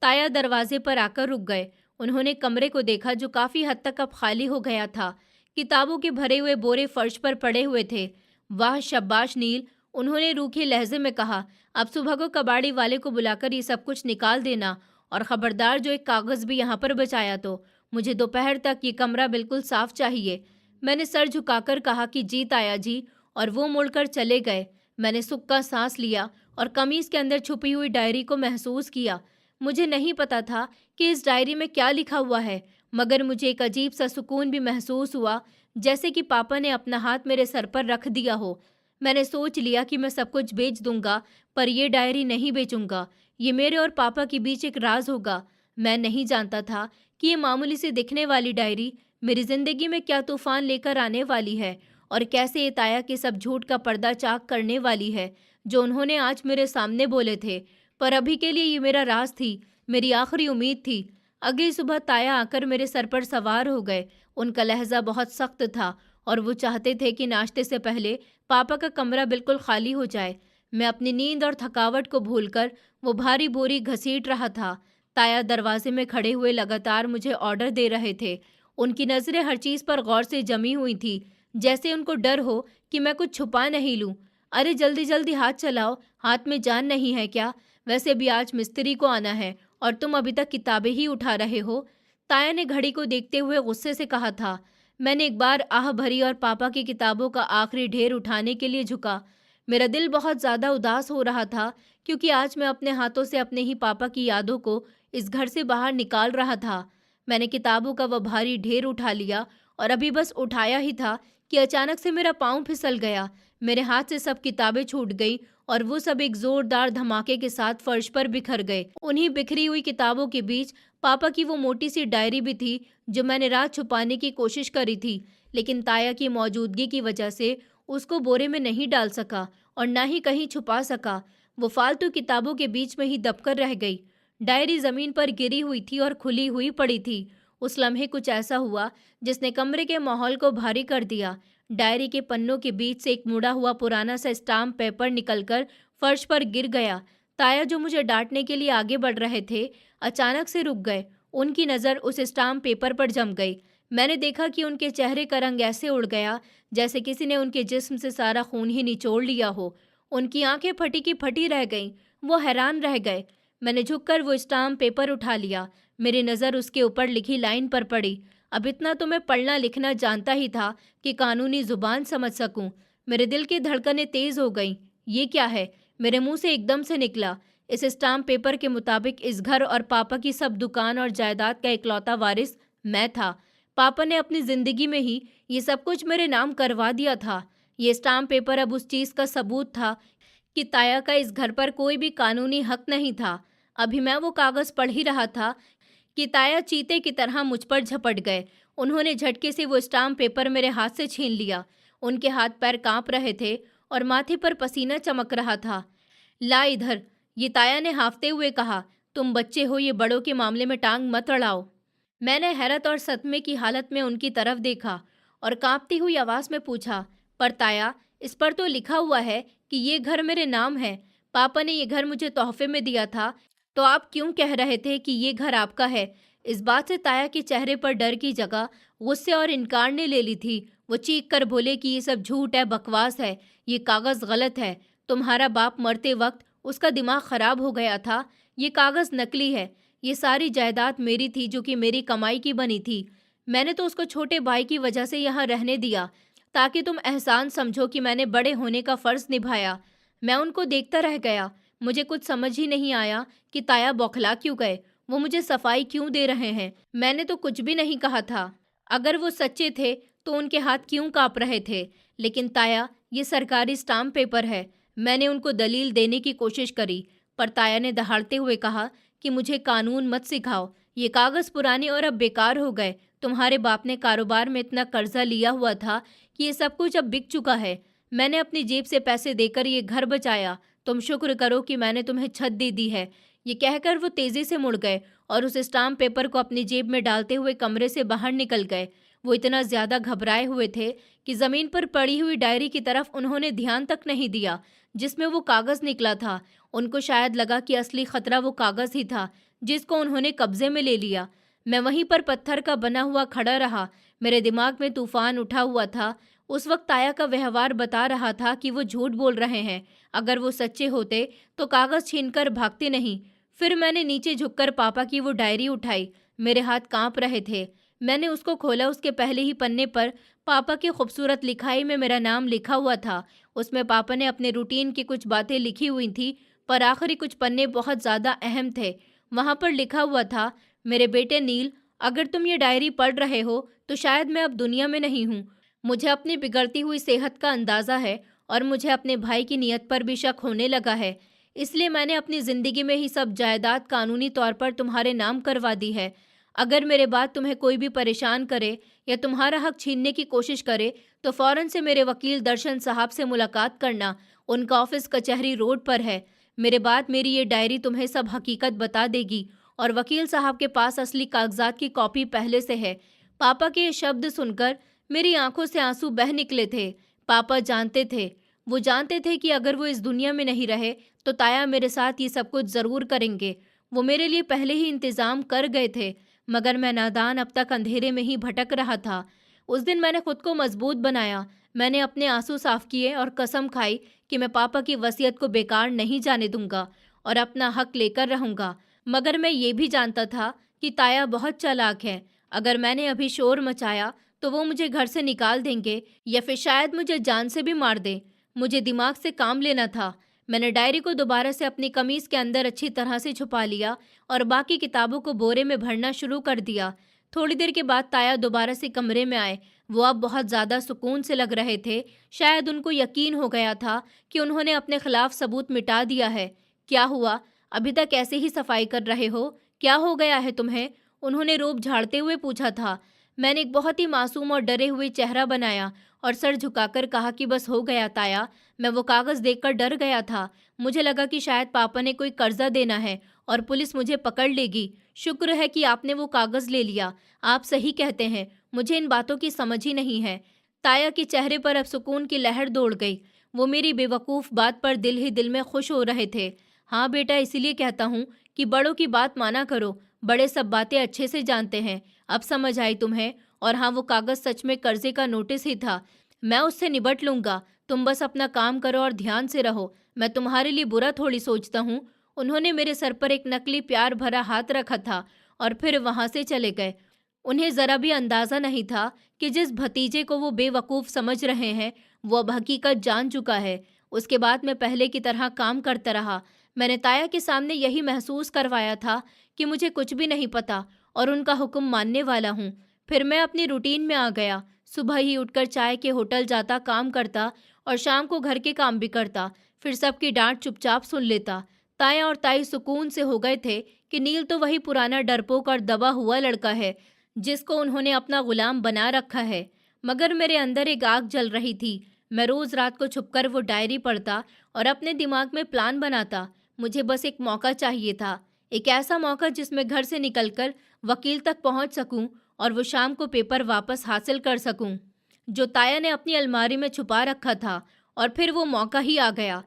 S1: ताया दरवाजे पर आकर रुक गए। उन्होंने कमरे को देखा जो काफी हद तक अब खाली हो गया था। किताबों के भरे हुए बोरे फर्श पर पड़े हुए थे। वाह शाबाश नील, उन्होंने रूखे लहजे में कहा। अब सुबह को कबाड़ी वाले को बुलाकर ये सब कुछ निकाल देना और खबरदार जो एक कागज़ भी यहाँ पर बचाया तो मुझे दोपहर तक ये कमरा बिल्कुल साफ चाहिए। मैंने सर झुकाकर कहा कि जी ताया जी, और वो मुड़कर चले गए। मैंने सुक्का सांस लिया और कमीज के अंदर छुपी हुई डायरी को महसूस किया। मुझे नहीं पता था कि इस डायरी में क्या लिखा हुआ है, मगर मुझे एक अजीब सा सुकून भी महसूस हुआ, जैसे कि पापा ने अपना हाथ मेरे सर पर रख दिया हो। मैंने सोच लिया कि मैं सब कुछ बेच दूंगा, पर यह डायरी नहीं बेचूंगा। ये मेरे और पापा के बीच एक राज होगा। मैं नहीं जानता था कि ये मामूली सी दिखने वाली डायरी मेरी जिंदगी में क्या तूफान लेकर आने वाली है और कैसे ये ताया के सब झूठ का पर्दा चाक करने वाली है जो उन्होंने आज मेरे सामने बोले थे। पर अभी के लिए ये मेरा राज थी, मेरी आखिरी उम्मीद थी। अगली सुबह ताया आकर मेरे सर पर सवार हो गए। उनका लहजा बहुत सख्त था और वो चाहते थे कि नाश्ते से पहले पापा का कमरा बिल्कुल खाली हो जाए। मैं अपनी नींद और थकावट को भूलकर वो भारी बोरी घसीट रहा था। ताया दरवाजे में खड़े हुए लगातार मुझे ऑर्डर दे रहे थे। उनकी नज़रें हर चीज़ पर गौर से जमी हुई थी, जैसे उनको डर हो कि मैं कुछ छुपा नहीं लूं। अरे जल्दी जल्दी हाथ चलाओ, हाथ में जान नहीं है क्या? वैसे भी आज मिस्त्री को आना है और तुम अभी तक किताबें ही उठा रहे हो। ताया ने घड़ी को देखते हुए गुस्से से कहा था। मैंने एक बार आह भरी और पापा की किताबों का आखिरी ढेर उठाने के लिए झुका। मेरा दिल बहुत ज़्यादा उदास हो रहा था, क्योंकि आज मैं अपने हाथों से अपने ही पापा की यादों को इस घर से बाहर निकाल रहा था। मैंने किताबों का वह भारी ढेर उठा लिया और अभी बस उठाया ही था कि अचानक से मेरा पाँव फिसल गया। मेरे हाथ से सब किताबें छूट गई और वो सब एक जोरदार धमाके के साथ फर्श पर बिखर गए। उन्हीं बिखरी हुई किताबों के बीच पापा की वो मोटी सी डायरी भी थी, जो मैंने रात छुपाने की कोशिश करी थी, लेकिन ताया की मौजूदगी की वजह से उसको बोरे में नहीं डाल सका और ना ही कहीं छुपा सका। वो फालतू किताबों के बीच में ही दबकर रह गई। डायरी जमीन पर गिरी हुई थी और खुली हुई पड़ी थी। उस लम्हे कुछ ऐसा हुआ जिसने कमरे के माहौल को भारी कर दिया। डायरी के पन्नों के बीच से एक मुड़ा हुआ पुराना सा स्टाम्प पेपर निकलकर फर्श पर गिर गया। ताया, जो मुझे डांटने के लिए आगे बढ़ रहे थे, अचानक से रुक गए। उनकी नज़र उस स्टाम्प पेपर पर जम गई। मैंने देखा कि उनके चेहरे का रंग ऐसे उड़ गया जैसे किसी ने उनके जिस्म से सारा खून ही निचोड़ लिया हो। उनकी आंखें फटी की फटी रह गईं। वो हैरान रह गए। मैंने झुककर वो स्टाम्प पेपर उठा लिया। मेरी नज़र उसके ऊपर लिखी लाइन पर पड़ी। अब इतना तो मैं पढ़ना लिखना जानता ही था कि कानूनी जुबान समझ सकूं। मेरे दिल की धड़कनें तेज हो गईं। ये क्या है? मेरे मुंह से एकदम से निकला। इस स्टाम्प पेपर के मुताबिक इस घर और पापा की सब दुकान और जायदाद का इकलौता वारिस मैं था। पापा ने अपनी जिंदगी में ही ये सब कुछ मेरे नाम करवा दिया था। ये स्टाम्प पेपर अब उस चीज़ का सबूत था कि ताया का इस घर पर कोई भी कानूनी हक नहीं था। अभी मैं वो कागज़ पढ़ ही रहा था कि ताया चीते की तरह मुझ पर झपट गए। उन्होंने झटके से वो स्टाम्प पेपर मेरे हाथ से छीन लिया। उनके हाथ पैर कांप रहे थे और माथे पर पसीना चमक रहा था। ला इधर, ये ताया ने हाँफते हुए कहा। तुम बच्चे हो, ये बड़ों के मामले में टांग मत अड़ाओ। मैंने हैरत और सदमे की हालत में उनकी तरफ देखा और कांपती हुई आवाज़ में पूछा, पर ताया, इस पर तो लिखा हुआ है कि ये घर मेरे नाम है। पापा ने ये घर मुझे तोहफे में दिया था, तो आप क्यों कह रहे थे कि ये घर आपका है? इस बात से ताया के चेहरे पर डर की जगह गुस्से और इनकार ने ले ली थी। वो चीख कर बोले कि ये सब झूठ है, बकवास है, ये कागज़ गलत है। तुम्हारा बाप मरते वक्त उसका दिमाग खराब हो गया था। ये कागज़ नकली है। ये सारी जायदाद मेरी थी, जो कि मेरी कमाई की बनी थी। मैंने तो उसको छोटे भाई की वजह से यहाँ रहने दिया, ताकि तुम एहसान समझो कि मैंने बड़े होने का फ़र्ज़ निभाया। मैं उनको देखता रह गया। मुझे कुछ समझ ही नहीं आया कि ताया बौखला क्यों गए। वो मुझे सफाई क्यों दे रहे हैं? मैंने तो कुछ भी नहीं कहा था। अगर वो सच्चे थे तो उनके हाथ क्यों काँप रहे थे? लेकिन ताया, ये सरकारी स्टाम्प पेपर है। मैंने उनको दलील देने की कोशिश करी, पर ताया ने दहाड़ते हुए कहा कि मुझे कानून मत सिखाओ। ये कागज़ पुराने और अब बेकार हो गए। तुम्हारे बाप ने कारोबार में इतना कर्जा लिया हुआ था कि ये सब कुछ अब बिक चुका है। मैंने अपनी जेब से पैसे देकर ये घर बचाया। तुम शुक्र करो कि मैंने तुम्हें छत दे दी है। ये कहकर वो तेजी से मुड़ गए और उस स्टाम्प पेपर को अपनी जेब में डालते हुए कमरे से बाहर निकल गए। वो इतना ज़्यादा घबराए हुए थे कि ज़मीन पर पड़ी हुई डायरी की तरफ उन्होंने ध्यान तक नहीं दिया, जिसमें वो कागज़ निकला था। उनको शायद लगा कि असली खतरा वो कागज़ ही था, जिसको उन्होंने कब्जे में ले लिया। मैं वहीं पर पत्थर का बना हुआ खड़ा रहा। मेरे दिमाग में तूफान उठा हुआ था। उस वक्त ताया का व्यवहार बता रहा था कि वो झूठ बोल रहे हैं। अगर वो सच्चे होते तो कागज़ छीनकर भागते नहीं। फिर मैंने नीचे झुककर पापा की वो डायरी उठाई। मेरे हाथ कांप रहे थे। मैंने उसको खोला। उसके पहले ही पन्ने पर पापा की खूबसूरत लिखाई में मेरा नाम लिखा हुआ था। उसमें पापा ने अपने रूटीन की कुछ बातें लिखी हुई थी, पर आखिरी कुछ पन्ने बहुत ज़्यादा अहम थे। वहाँ पर लिखा हुआ था, मेरे बेटे नील, अगर तुम ये डायरी पढ़ रहे हो तो शायद मैं अब दुनिया में नहीं हूँ। मुझे अपनी बिगड़ती हुई सेहत का अंदाज़ा है और मुझे अपने भाई की नीयत पर भी शक होने लगा है। इसलिए मैंने अपनी ज़िंदगी में ही सब जायदाद कानूनी तौर पर तुम्हारे नाम करवा दी है। अगर मेरे बाद तुम्हें कोई भी परेशान करे या तुम्हारा हक छीनने की कोशिश करे तो फ़ौरन से मेरे वकील दर्शन साहब से मुलाकात करना। उनका ऑफिस कचहरी रोड पर है। मेरे बाद मेरी ये डायरी तुम्हें सब हकीकत बता देगी और वकील साहब के पास असली कागजात की कॉपी पहले से है। पापा के ये शब्द सुनकर मेरी आंखों से आंसू बह निकले थे। पापा जानते थे, वो जानते थे कि अगर वो इस दुनिया में नहीं रहे तो ताया मेरे साथ ये सब कुछ ज़रूर करेंगे। वो मेरे लिए पहले ही इंतज़ाम कर गए थे, मगर मैं नादान अब तक अंधेरे में ही भटक रहा था। उस दिन मैंने खुद को मजबूत बनाया। मैंने अपने आंसू साफ किए और कसम खाई कि मैं पापा की वसीयत को बेकार नहीं जाने दूंगा और अपना हक लेकर रहूंगा। मगर मैं ये भी जानता था कि ताया बहुत चालाक है। अगर मैंने अभी शोर मचाया तो वो मुझे घर से निकाल देंगे या फिर शायद मुझे जान से भी मार दें। मुझे दिमाग से काम लेना था। मैंने डायरी को दोबारा से अपनी कमीज के अंदर अच्छी तरह से छुपा लिया और बाकी किताबों को बोरे में भरना शुरू कर दिया। थोड़ी देर के बाद ताया दोबारा से कमरे में आए। वो अब बहुत ज़्यादा सुकून से लग रहे थे। शायद उनको यकीन हो गया था कि उन्होंने अपने खिलाफ सबूत मिटा दिया है। क्या हुआ? अभी तक ऐसे ही सफाई कर रहे हो? क्या हो गया है तुम्हें? उन्होंने रोब झाड़ते हुए पूछा था। मैंने एक बहुत ही मासूम और डरे हुए चेहरा बनाया और सर झुकाकर कहा कि बस हो गया ताया। मैं वो कागज़ देखकर डर गया था। मुझे लगा कि शायद पापा ने कोई कर्जा देना है और पुलिस मुझे पकड़ लेगी। शुक्र है कि आपने वो कागज़ ले लिया। आप सही कहते हैं, मुझे इन बातों की समझ ही नहीं है। ताया के चेहरे पर अब सुकून की लहर दौड़ गई। वो मेरी बेवकूफ़ बात पर दिल ही दिल में खुश हो रहे थे। हाँ बेटा, इसीलिए कहता हूँ कि बड़ों की बात माना करो। बड़े सब बातें अच्छे से जानते हैं। अब समझ आई तुम्हें? और हाँ, वो कागज़ सच में कर्जे का नोटिस ही था। मैं उससे निपट लूँगा। तुम बस अपना काम करो और ध्यान से रहो। मैं तुम्हारे लिए बुरा थोड़ी सोचता हूँ। उन्होंने मेरे सर पर एक नकली प्यार भरा हाथ रखा था और फिर वहाँ से चले गए। उन्हें ज़रा भी अंदाज़ा नहीं था कि जिस भतीजे को वो बेवकूफ़ समझ रहे हैं, वो अब हकीकत जान चुका है। उसके बाद मैं पहले की तरह काम करता रहा। मैंने ताया के सामने यही महसूस करवाया था कि मुझे कुछ भी नहीं पता और उनका हुक्म मानने वाला हूँ। फिर मैं अपनी रूटीन में आ गया। सुबह ही उठकर चाय के होटल जाता, काम करता और शाम को घर के काम भी करता। फिर सबकी डांट चुपचाप सुन लेता। ताया और ताई सुकून से हो गए थे कि नील तो वही पुराना डरपोक और दबा हुआ लड़का है जिसको उन्होंने अपना गुलाम बना रखा है। मगर मेरे अंदर एक आग जल रही थी। मैं रोज़ रात को छुपकर वो डायरी पढ़ता और अपने दिमाग में प्लान बनाता। मुझे बस एक मौका चाहिए था, एक ऐसा मौका जिसमें घर से निकलकर वकील तक पहुंच सकूं और वो शाम को पेपर वापस हासिल कर सकूं जो ताया ने अपनी अलमारी में छुपा रखा था। और फिर वो मौका ही आ गया।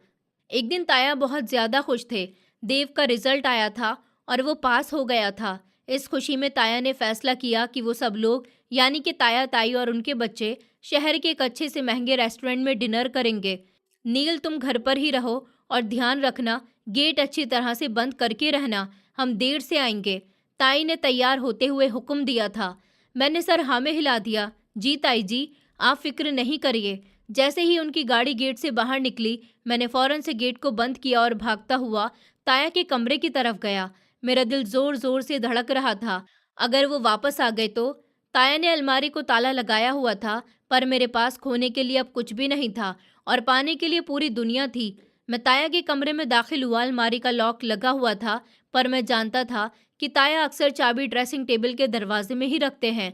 S1: एक दिन ताया बहुत ज़्यादा खुश थे। देव का रिजल्ट आया था और वो पास हो गया था। इस खुशी में ताया ने फैसला किया कि वो सब लोग, यानी कि ताया, ताई और उनके बच्चे, शहर के एक अच्छे से महंगे रेस्टोरेंट में डिनर करेंगे। नील, तुम घर पर ही रहो और ध्यान रखना, गेट अच्छी तरह से बंद करके रहना। हम देर से आएंगे। ताई ने तैयार होते हुए हुक्म दिया था। मैंने सर हाँ में हिला दिया। जी ताई जी, आप फिक्र नहीं करिए। जैसे ही उनकी गाड़ी गेट से बाहर निकली, मैंने फौरन से गेट को बंद किया और भागता हुआ ताया के कमरे की तरफ गया। मेरा दिल जोर जोर से धड़क रहा था। अगर वो वापस आ गए तो? ताया ने अलमारी को ताला लगाया हुआ था, पर मेरे पास खोने के लिए अब कुछ भी नहीं था और पाने के लिए पूरी दुनिया थी। मैं ताया के कमरे में दाखिल हुआ। अलमारी का लॉक लगा हुआ था, पर मैं जानता था कि ताया अक्सर चाबी ड्रेसिंग टेबल के दरवाजे में ही रखते हैं।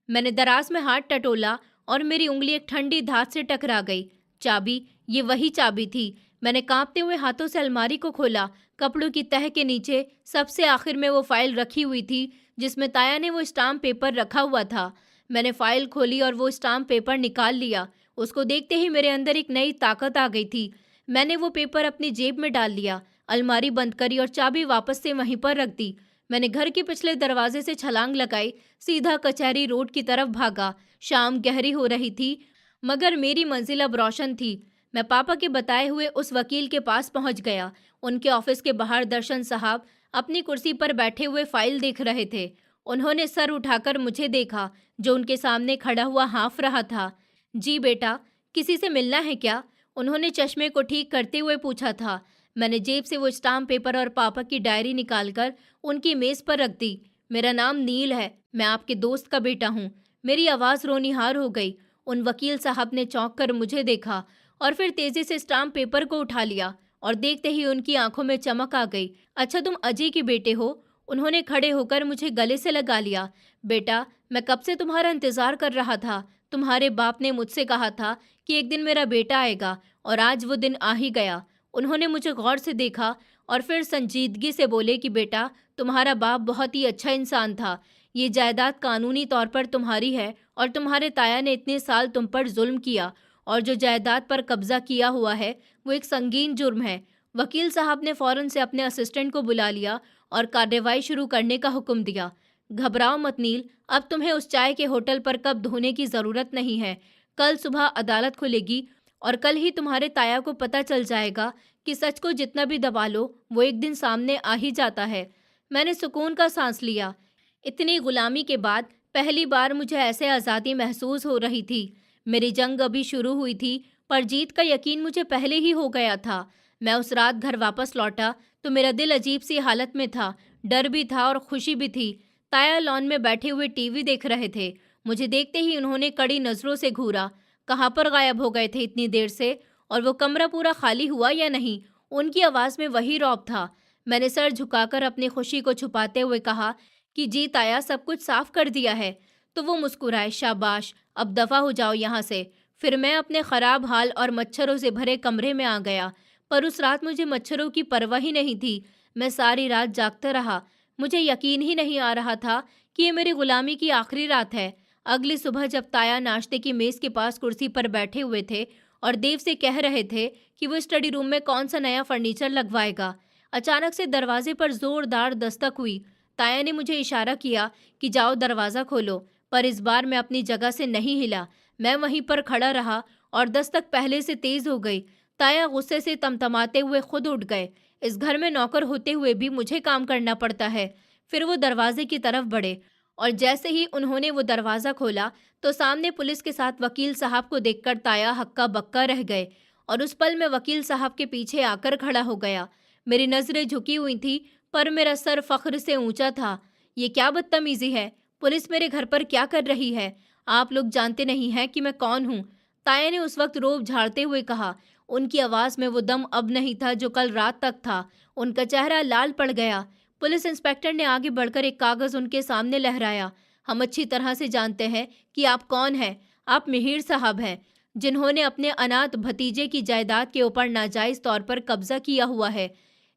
S1: मैंने दराज में हाथ टटोला और मेरी उंगली एक ठंडी धात से टकरा गई। चाबी, ये वही चाबी थी। मैंने कांपते हुए हाथों से अलमारी को खोला। कपड़ों की तह के नीचे सबसे आखिर में वो फाइल रखी हुई थी जिसमें ताया ने वो स्टाम्प पेपर रखा हुआ था। मैंने फाइल खोली और वो स्टाम्प पेपर निकाल लिया। उसको देखते ही मेरे अंदर एक नई ताकत आ गई थी। मैंने वो पेपर अपनी जेब में डाल लिया, अलमारी बंद करी और चाबी वापस से वहीं पर रख दी। मैंने घर के पिछले दरवाजे से छलांग लगाई, सीधा कचहरी रोड की तरफ भागा। शाम गहरी हो रही थी, मगर मेरी मंजिल अब रोशन थी। मैं पापा के बताए हुए उस वकील के पास पहुंच गया। उनके ऑफिस के बाहर दर्शन साहब अपनी कुर्सी पर बैठे हुए फाइल देख रहे थे। उन्होंने सर उठाकर मुझे देखा, जो उनके सामने खड़ा हुआ हाँफ रहा था। जी बेटा, किसी से मिलना है क्या? उन्होंने चश्मे को ठीक करते हुए पूछा था। मैंने जेब से वो स्टाम्प पेपर और पापा की डायरी निकालकर उनकी मेज पर रख दी। मेरा नाम नील है, मैं आपके दोस्त का बेटा हूँ। मेरी आवाज़ रोनिहार हो गई। उन वकील साहब ने चौंक कर मुझे देखा और फिर तेजी से स्टाम्प पेपर को उठा लिया और देखते ही उनकी आंखों में चमक आ गई। अच्छा, तुम अजय के बेटे हो? उन्होंने खड़े होकर मुझे गले से लगा लिया। बेटा, मैं कब से तुम्हारा इंतजार कर रहा था। तुम्हारे बाप ने मुझसे कहा था कि एक दिन मेरा बेटा आएगा और आज वो दिन आ ही गया। उन्होंने मुझे गौर से देखा और फिर संजीदगी से बोले कि बेटा, तुम्हारा बाप बहुत ही अच्छा इंसान था। ये जायदाद कानूनी तौर पर तुम्हारी है और तुम्हारे ताया ने इतने साल तुम पर जुल्म किया और जो जायदाद पर कब्जा किया हुआ है वो एक संगीन जुर्म है। वकील साहब ने फौरन से अपने असिस्टेंट को बुला लिया और कार्रवाई शुरू करने का हुक्म दिया। घबराओ मत नील, अब तुम्हें उस चाय के होटल पर कप धोने की जरूरत नहीं है। कल सुबह अदालत खुलेगी और कल ही तुम्हारे ताया को पता चल जाएगा कि सच को जितना भी दबा लो वो एक दिन सामने आ ही जाता है। मैंने सुकून का सांस लिया। इतनी गुलामी के बाद पहली बार मुझे ऐसे आज़ादी महसूस हो रही थी। मेरी जंग अभी शुरू हुई थी, पर जीत का यकीन मुझे पहले ही हो गया था। मैं उस रात घर वापस लौटा तो मेरा दिल अजीब सी हालत में था। डर भी था और खुशी भी थी। ताया लॉन में बैठे हुए टीवी देख रहे थे। मुझे देखते ही उन्होंने कड़ी नज़रों से घूरा। कहाँ पर गायब हो गए थे इतनी देर से? और वो कमरा पूरा खाली हुआ या नहीं? उनकी आवाज़ में वही रौब था। मैंने सर झुकाकर अपनी खुशी को छुपाते हुए कहा कि जीत आया, सब कुछ साफ कर दिया है। तो वो मुस्कुराए। शाबाश, अब दफा हो जाओ यहाँ से। फिर मैं अपने खराब हाल और मच्छरों से भरे कमरे में आ गया। पर उस रात मुझे मच्छरों की परवाह ही नहीं थी। मैं सारी रात जागता रहा। मुझे यकीन ही नहीं आ रहा था कि ये मेरी गुलामी की आखिरी रात है। अगली सुबह जब ताया नाश्ते की मेज के पास कुर्सी पर बैठे हुए थे और देव से कह रहे थे कि वो स्टडी रूम में कौन सा नया फर्नीचर लगवाएगा, अचानक से दरवाजे पर जोरदार दस्तक हुई। ताया ने मुझे इशारा किया कि जाओ दरवाज़ा खोलो, पर इस बार मैं अपनी जगह से नहीं हिला। मैं वहीं पर खड़ा रहा और दस्तक पहले से तेज हो गई। ताया गुस्से से तमतमाते हुए खुद उठ गए। इस घर में नौकर होते हुए भी मुझे काम करना पड़ता है। फिर वो दरवाजे की तरफ बढ़े और जैसे ही उन्होंने वो दरवाज़ा खोला तो सामने पुलिस के साथ वकील साहब को देखकर ताया हक्का बक्का रह गए और उस पल में वकील साहब के पीछे आकर खड़ा हो गया। मेरी नज़रें झुकी हुई थी, पर मेरा सर फख्र से ऊंचा था। ये क्या बदतमीजी है? पुलिस मेरे घर पर क्या कर रही है? आप लोग जानते नहीं हैं कि मैं कौन हूँ? ताया ने उस वक्त रोब झाड़ते हुए कहा। उनकी आवाज़ में वो दम अब नहीं था जो कल रात तक था। उनका चेहरा लाल पड़ गया। पुलिस इंस्पेक्टर ने आगे बढ़कर एक कागज़ उनके सामने लहराया। हम अच्छी तरह से जानते हैं कि आप कौन हैं। आप मिहिर साहब हैं, जिन्होंने अपने अनाथ भतीजे की जायदाद के ऊपर नाजायज़ तौर पर कब्जा किया हुआ है।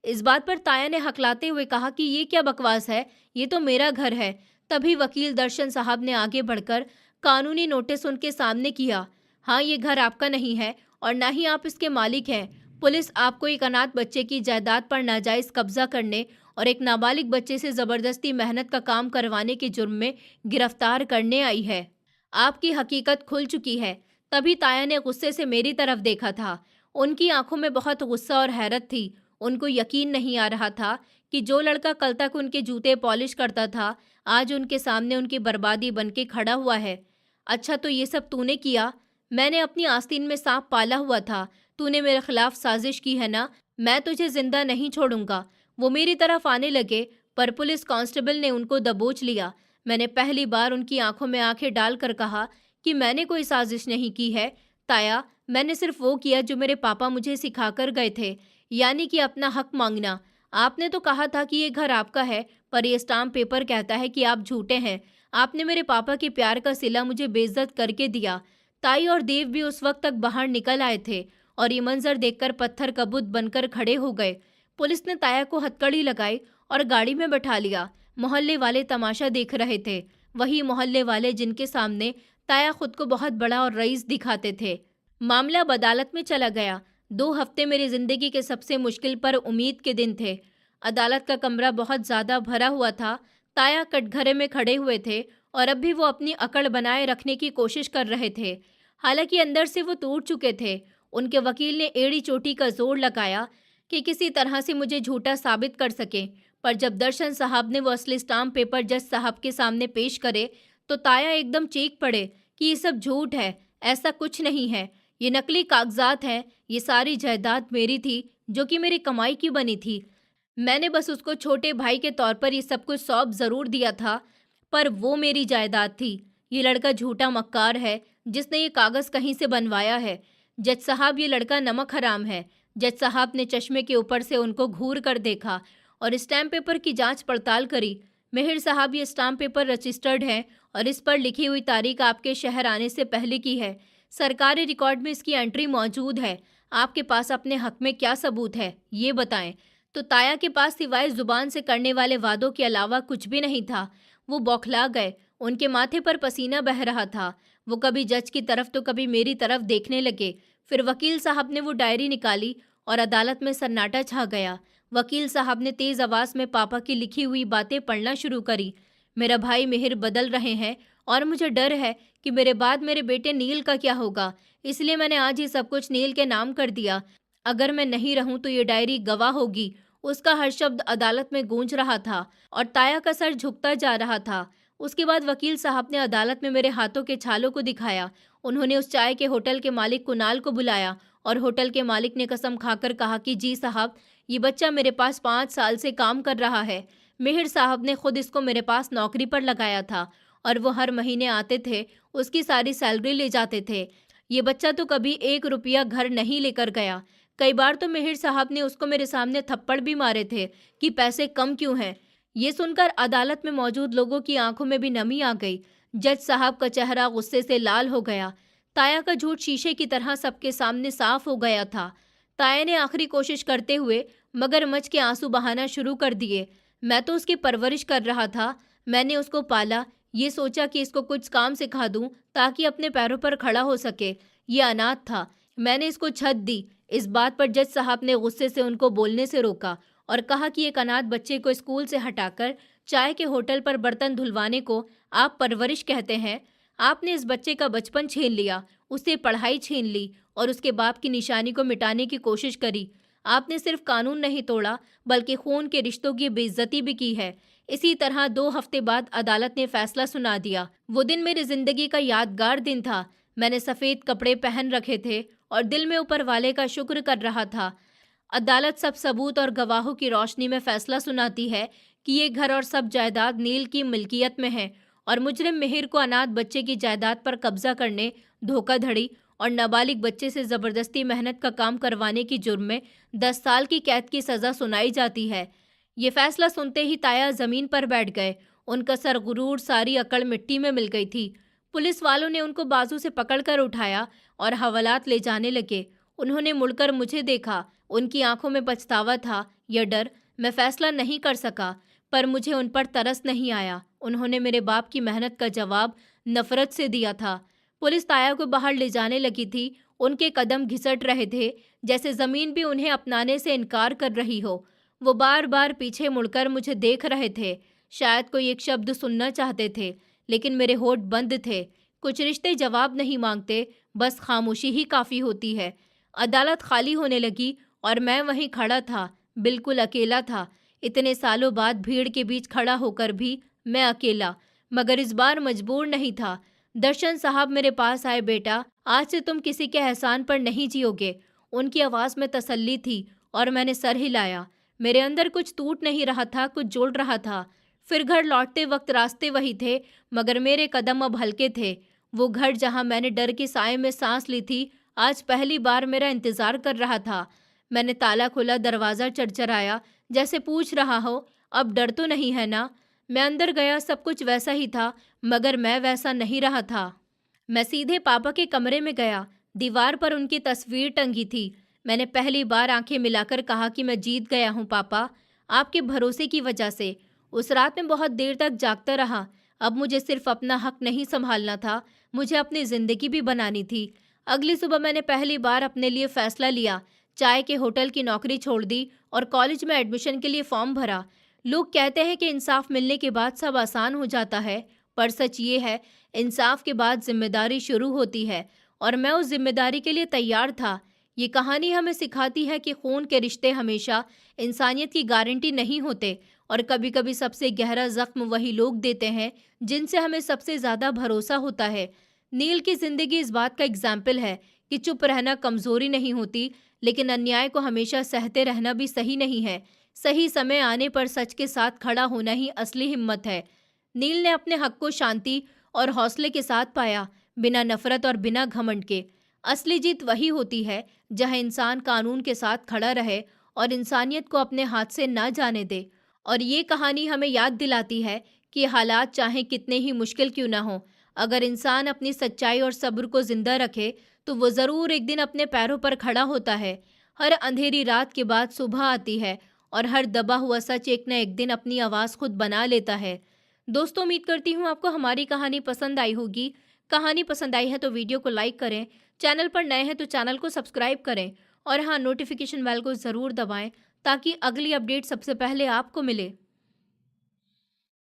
S1: इस बात पर ताया ने हकलाते हुए कहा कि ये क्या बकवास है, ये तो मेरा घर है। तभी वकील दर्शन साहब ने आगे बढ़कर कानूनी नोटिस उनके सामने किया। हाँ, ये घर आपका नहीं है और ना ही आप इसके मालिक हैं। पुलिस आपको एक अनाथ बच्चे की जायदाद पर नाजायज़ कब्जा करने और एक नाबालिग बच्चे से ज़बरदस्ती मेहनत का काम करवाने के जुर्म में गिरफ्तार करने आई है। आपकी हकीकत खुल चुकी है। तभी ताया ने गुस्से से मेरी तरफ देखा था। उनकी आंखों में बहुत गुस्सा और हैरत थी। उनको यकीन नहीं आ रहा था कि जो लड़का कल तक उनके जूते पॉलिश करता था, आज उनके सामने उनकी बर्बादी बनके खड़ा हुआ है। अच्छा, तो ये सब तूने किया? मैंने अपनी आस्तीन में सांप पाला हुआ था। तूने मेरे खिलाफ साजिश की है ना? मैं तुझे जिंदा नहीं छोड़ूंगा। वो मेरी तरफ आने लगे, पर पुलिस कांस्टेबल ने उनको दबोच लिया। मैंने पहली बार उनकी आंखों में आंखें डालकर कहा कि मैंने कोई साजिश नहीं की है ताया। मैंने सिर्फ वो किया जो मेरे पापा मुझे सिखाकर गए थे, यानी कि अपना हक मांगना। आपने तो कहा था कि ये घर आपका है, पर ये स्टाम्प पेपर कहता है कि आप झूठे हैं। आपने मेरे पापा के प्यार का सिला मुझे बेइज्जत करके दिया। ताई और देव भी उस वक्त तक बाहर निकल आए थे और ये मंजर देखकर पत्थर का बुत बनकर खड़े हो गए। पुलिस ने ताया को हथकड़ी लगाई और गाड़ी में बैठा लिया। मोहल्ले वाले तमाशा देख रहे थे, वही मोहल्ले वाले जिनके सामने ताया खुद को बहुत बड़ा और रईस दिखाते थे। मामला अदालत में चला गया। 2 हफ्ते मेरी जिंदगी के सबसे मुश्किल पर उम्मीद के दिन थे। अदालत का कमरा बहुत ज़्यादा भरा हुआ था। ताया कटघरे में खड़े हुए थे और अब भी वो अपनी अकड़ बनाए रखने की कोशिश कर रहे थे। हालांकि अंदर से वो टूट चुके थे। उनके वकील ने एड़ी चोटी का जोर लगाया कि किसी तरह से मुझे झूठा साबित कर सके, पर जब दर्शन साहब ने वो असली स्टाम्प पेपर जज साहब के सामने पेश करे तो ताया एकदम चीख पड़े कि ये सब झूठ है, ऐसा कुछ नहीं है, ये नकली कागजात हैं। ये सारी जायदाद मेरी थी, जो कि मेरी कमाई की बनी थी। मैंने बस उसको छोटे भाई के तौर पर ये सब कुछ सौंप ज़रूर दिया था, पर वो मेरी जायदाद थी। ये लड़का झूठा मक्कार है जिसने ये कागज़ कहीं से बनवाया है। जज साहब, ये लड़का नमक हराम है। जज साहब ने चश्मे के ऊपर से उनको घूर कर देखा और स्टैम्प पेपर की जांच पड़ताल करी। मेहर साहब, ये स्टाम्प पेपर रजिस्टर्ड है और इस पर लिखी हुई तारीख आपके शहर आने से पहले की है। सरकारी रिकॉर्ड में इसकी एंट्री मौजूद है। आपके पास अपने हक में क्या सबूत है, ये बताएं। तो ताया के पास सिवाय जुबान से करने वाले वादों के अलावा कुछ भी नहीं था। वो बौखला गए। उनके माथे पर पसीना बह रहा था। वो कभी जज की तरफ तो कभी मेरी तरफ देखने लगे। फिर वकील साहब ने वो डायरी निकाली और अदालत में सन्नाटा छा गया। वकील साहब ने तेज आवाज में पापा की लिखी हुई बातें पढ़ना शुरू करी। मेरा भाई मिहिर बदल रहे हैं और मुझे डर है कि मेरे बाद मेरे बेटे नील का क्या होगा, इसलिए मैंने आज ही सब कुछ नील के नाम कर दिया। अगर मैं नहीं रहूं तो ये डायरी गवाह होगी। उसका हर शब्द अदालत में गूंज रहा था और ताया का सर झुकता जा रहा था। उसके बाद वकील साहब ने अदालत में मेरे हाथों के छालों को दिखाया। उन्होंने उस चाय के होटल के मालिक कुणाल को बुलाया और होटल के मालिक ने कसम खाकर कहा कि जी साहब, ये बच्चा मेरे पास 5 साल से काम कर रहा है। मिहिर साहब ने खुद इसको मेरे पास नौकरी पर लगाया था और वो हर महीने आते थे, उसकी सारी सैलरी ले जाते थे। ये बच्चा तो कभी 1 रुपया घर नहीं लेकर गया। कई बार तो मिहिर साहब ने उसको मेरे सामने थप्पड़ भी मारे थे कि पैसे कम क्यों हैं। ये सुनकर अदालत में मौजूद लोगों की आंखों में भी नमी आ गई। जज साहब का चेहरा गुस्से से लाल हो गया। ताया का झूठ शीशे की तरह सबके सामने साफ हो गया था। ताया ने आखिरी कोशिश करते हुए मगरमच्छ के आंसू बहाना शुरू कर दिए। मैं तो उसकी परवरिश कर रहा था। मैंने उसको पाला, ये सोचा कि इसको कुछ काम सिखा दूं ताकि अपने पैरों पर खड़ा हो सके। ये अनाथ था। मैंने इसको छत दी। इस बात पर जज साहब ने गुस्से से उनको बोलने से रोका और कहा कि एक अनाथ बच्चे को स्कूल से हटाकर चाय के होटल पर बर्तन धुलवाने को आप परवरिश कहते हैं? आपने इस बच्चे का बचपन छीन लिया, उससे पढ़ाई छीन ली और उसके बाप की निशानी को मिटाने की कोशिश करी। आपने सिर्फ कानून नहीं तोड़ा बल्कि खून के रिश्तों की बेइज्जती भी की है। इसी तरह 2 हफ्ते बाद अदालत ने फैसला सुना दिया। वो दिन मेरी जिंदगी का यादगार दिन था। मैंने सफ़ेद कपड़े पहन रखे थे और दिल में ऊपर वाले का शुक्र कर रहा था। अदालत सब सबूत और गवाहों की रोशनी में फैसला सुनाती है कि ये घर और सब जायदाद नील की मिल्कियत में है और मुजरिम मिहिर को अनाथ बच्चे की जायदाद पर कब्जा करने, धोखाधड़ी और नाबालिग बच्चे से ज़बरदस्ती मेहनत का काम करवाने की जुर्म में 10 साल की कैद की सज़ा सुनाई जाती है। ये फैसला सुनते ही ताया ज़मीन पर बैठ गए। उनका सरगुरूर, सारी अकड़ मिट्टी में मिल गई थी। पुलिस वालों ने उनको बाजू से पकड़कर उठाया और हवालात ले जाने लगे। उन्होंने मुड़कर मुझे देखा। उनकी आंखों में पछतावा था या डर, मैं फैसला नहीं कर सका, पर मुझे उन पर तरस नहीं आया। उन्होंने मेरे बाप की मेहनत का जवाब नफरत से दिया था। पुलिस ताया को बाहर ले जाने लगी थी। उनके कदम घिसट रहे थे, जैसे जमीन भी उन्हें अपनाने से इनकार कर रही हो। वो बार बार पीछे मुड़कर मुझे देख रहे थे, शायद कोई एक शब्द सुनना चाहते थे, लेकिन मेरे होठ बंद थे। कुछ रिश्ते जवाब नहीं मांगते, बस खामोशी ही काफ़ी होती है। अदालत खाली होने लगी और मैं वहीं खड़ा था, बिल्कुल अकेला था। इतने सालों बाद भीड़ के बीच खड़ा होकर भी मैं अकेला, मगर इस बार मजबूर नहीं था। दर्शन साहब मेरे पास आए। बेटा, आज से तुम किसी के एहसान पर नहीं जियोगे। उनकी आवाज़ में तसल्ली थी और मैंने सर हिलाया। मेरे अंदर कुछ टूट नहीं रहा था, कुछ जुड़ रहा था। फिर घर लौटते वक्त रास्ते वही थे, मगर मेरे कदम अब हल्के थे। वो घर जहाँ मैंने डर के साए में सांस ली थी, आज पहली बार मेरा इंतज़ार कर रहा था। मैंने ताला खोला, दरवाज़ा चरचराया, जैसे पूछ रहा हो, अब डर तो नहीं है ना? मैं अंदर गया, सब कुछ वैसा ही था, मगर मैं वैसा नहीं रहा था। मैं सीधे पापा के कमरे में गया। दीवार पर उनकी तस्वीर टंगी थी। मैंने पहली बार आंखें मिलाकर कहा कि मैं जीत गया हूँ पापा, आपके भरोसे की वजह से। उस रात में बहुत देर तक जागता रहा। अब मुझे सिर्फ अपना हक नहीं संभालना था, मुझे अपनी ज़िंदगी भी बनानी थी। अगली सुबह मैंने पहली बार अपने लिए फ़ैसला लिया। चाय के होटल की नौकरी छोड़ दी और कॉलेज में एडमिशन के लिए फॉर्म भरा। लोग कहते हैं कि इंसाफ मिलने के बाद सब आसान हो जाता है, पर सच ये है, इंसाफ के बाद जिम्मेदारी शुरू होती है और मैं उस जिम्मेदारी के लिए तैयार था। ये कहानी हमें सिखाती है कि खून के रिश्ते हमेशा इंसानियत की गारंटी नहीं होते और कभी-कभी सबसे गहरा जख्म वही लोग देते हैं जिनसे हमें सबसे ज़्यादा भरोसा होता है। नील की ज़िंदगी इस बात का एग्जाम्पल है कि चुप रहना कमज़ोरी नहीं होती, लेकिन अन्याय को हमेशा सहते रहना भी सही नहीं है। सही समय आने पर सच के साथ खड़ा होना ही असली हिम्मत है। नील ने अपने हक को शांति और हौसले के साथ पाया, बिना नफरत और बिना घमंड के। असली जीत वही होती है जहां इंसान कानून के साथ खड़ा रहे और इंसानियत को अपने हाथ से ना जाने दे। और ये कहानी हमें याद दिलाती है कि हालात चाहे कितने ही मुश्किल क्यों ना हो, अगर इंसान अपनी सच्चाई और सब्र को जिंदा रखे तो वो ज़रूर एक दिन अपने पैरों पर खड़ा होता है। हर अंधेरी रात के बाद सुबह आती है और हर दबा हुआ सच एक न एक दिन अपनी आवाज़ खुद बना लेता है। दोस्तों, उम्मीद करती हूँ आपको हमारी कहानी पसंद आई होगी। कहानी पसंद आई है तो वीडियो को लाइक करें, चैनल पर नए हैं तो चैनल को सब्सक्राइब करें और हाँ, नोटिफिकेशन बेल को ज़रूर दबाएं ताकि अगली अपडेट सबसे पहले आपको मिले।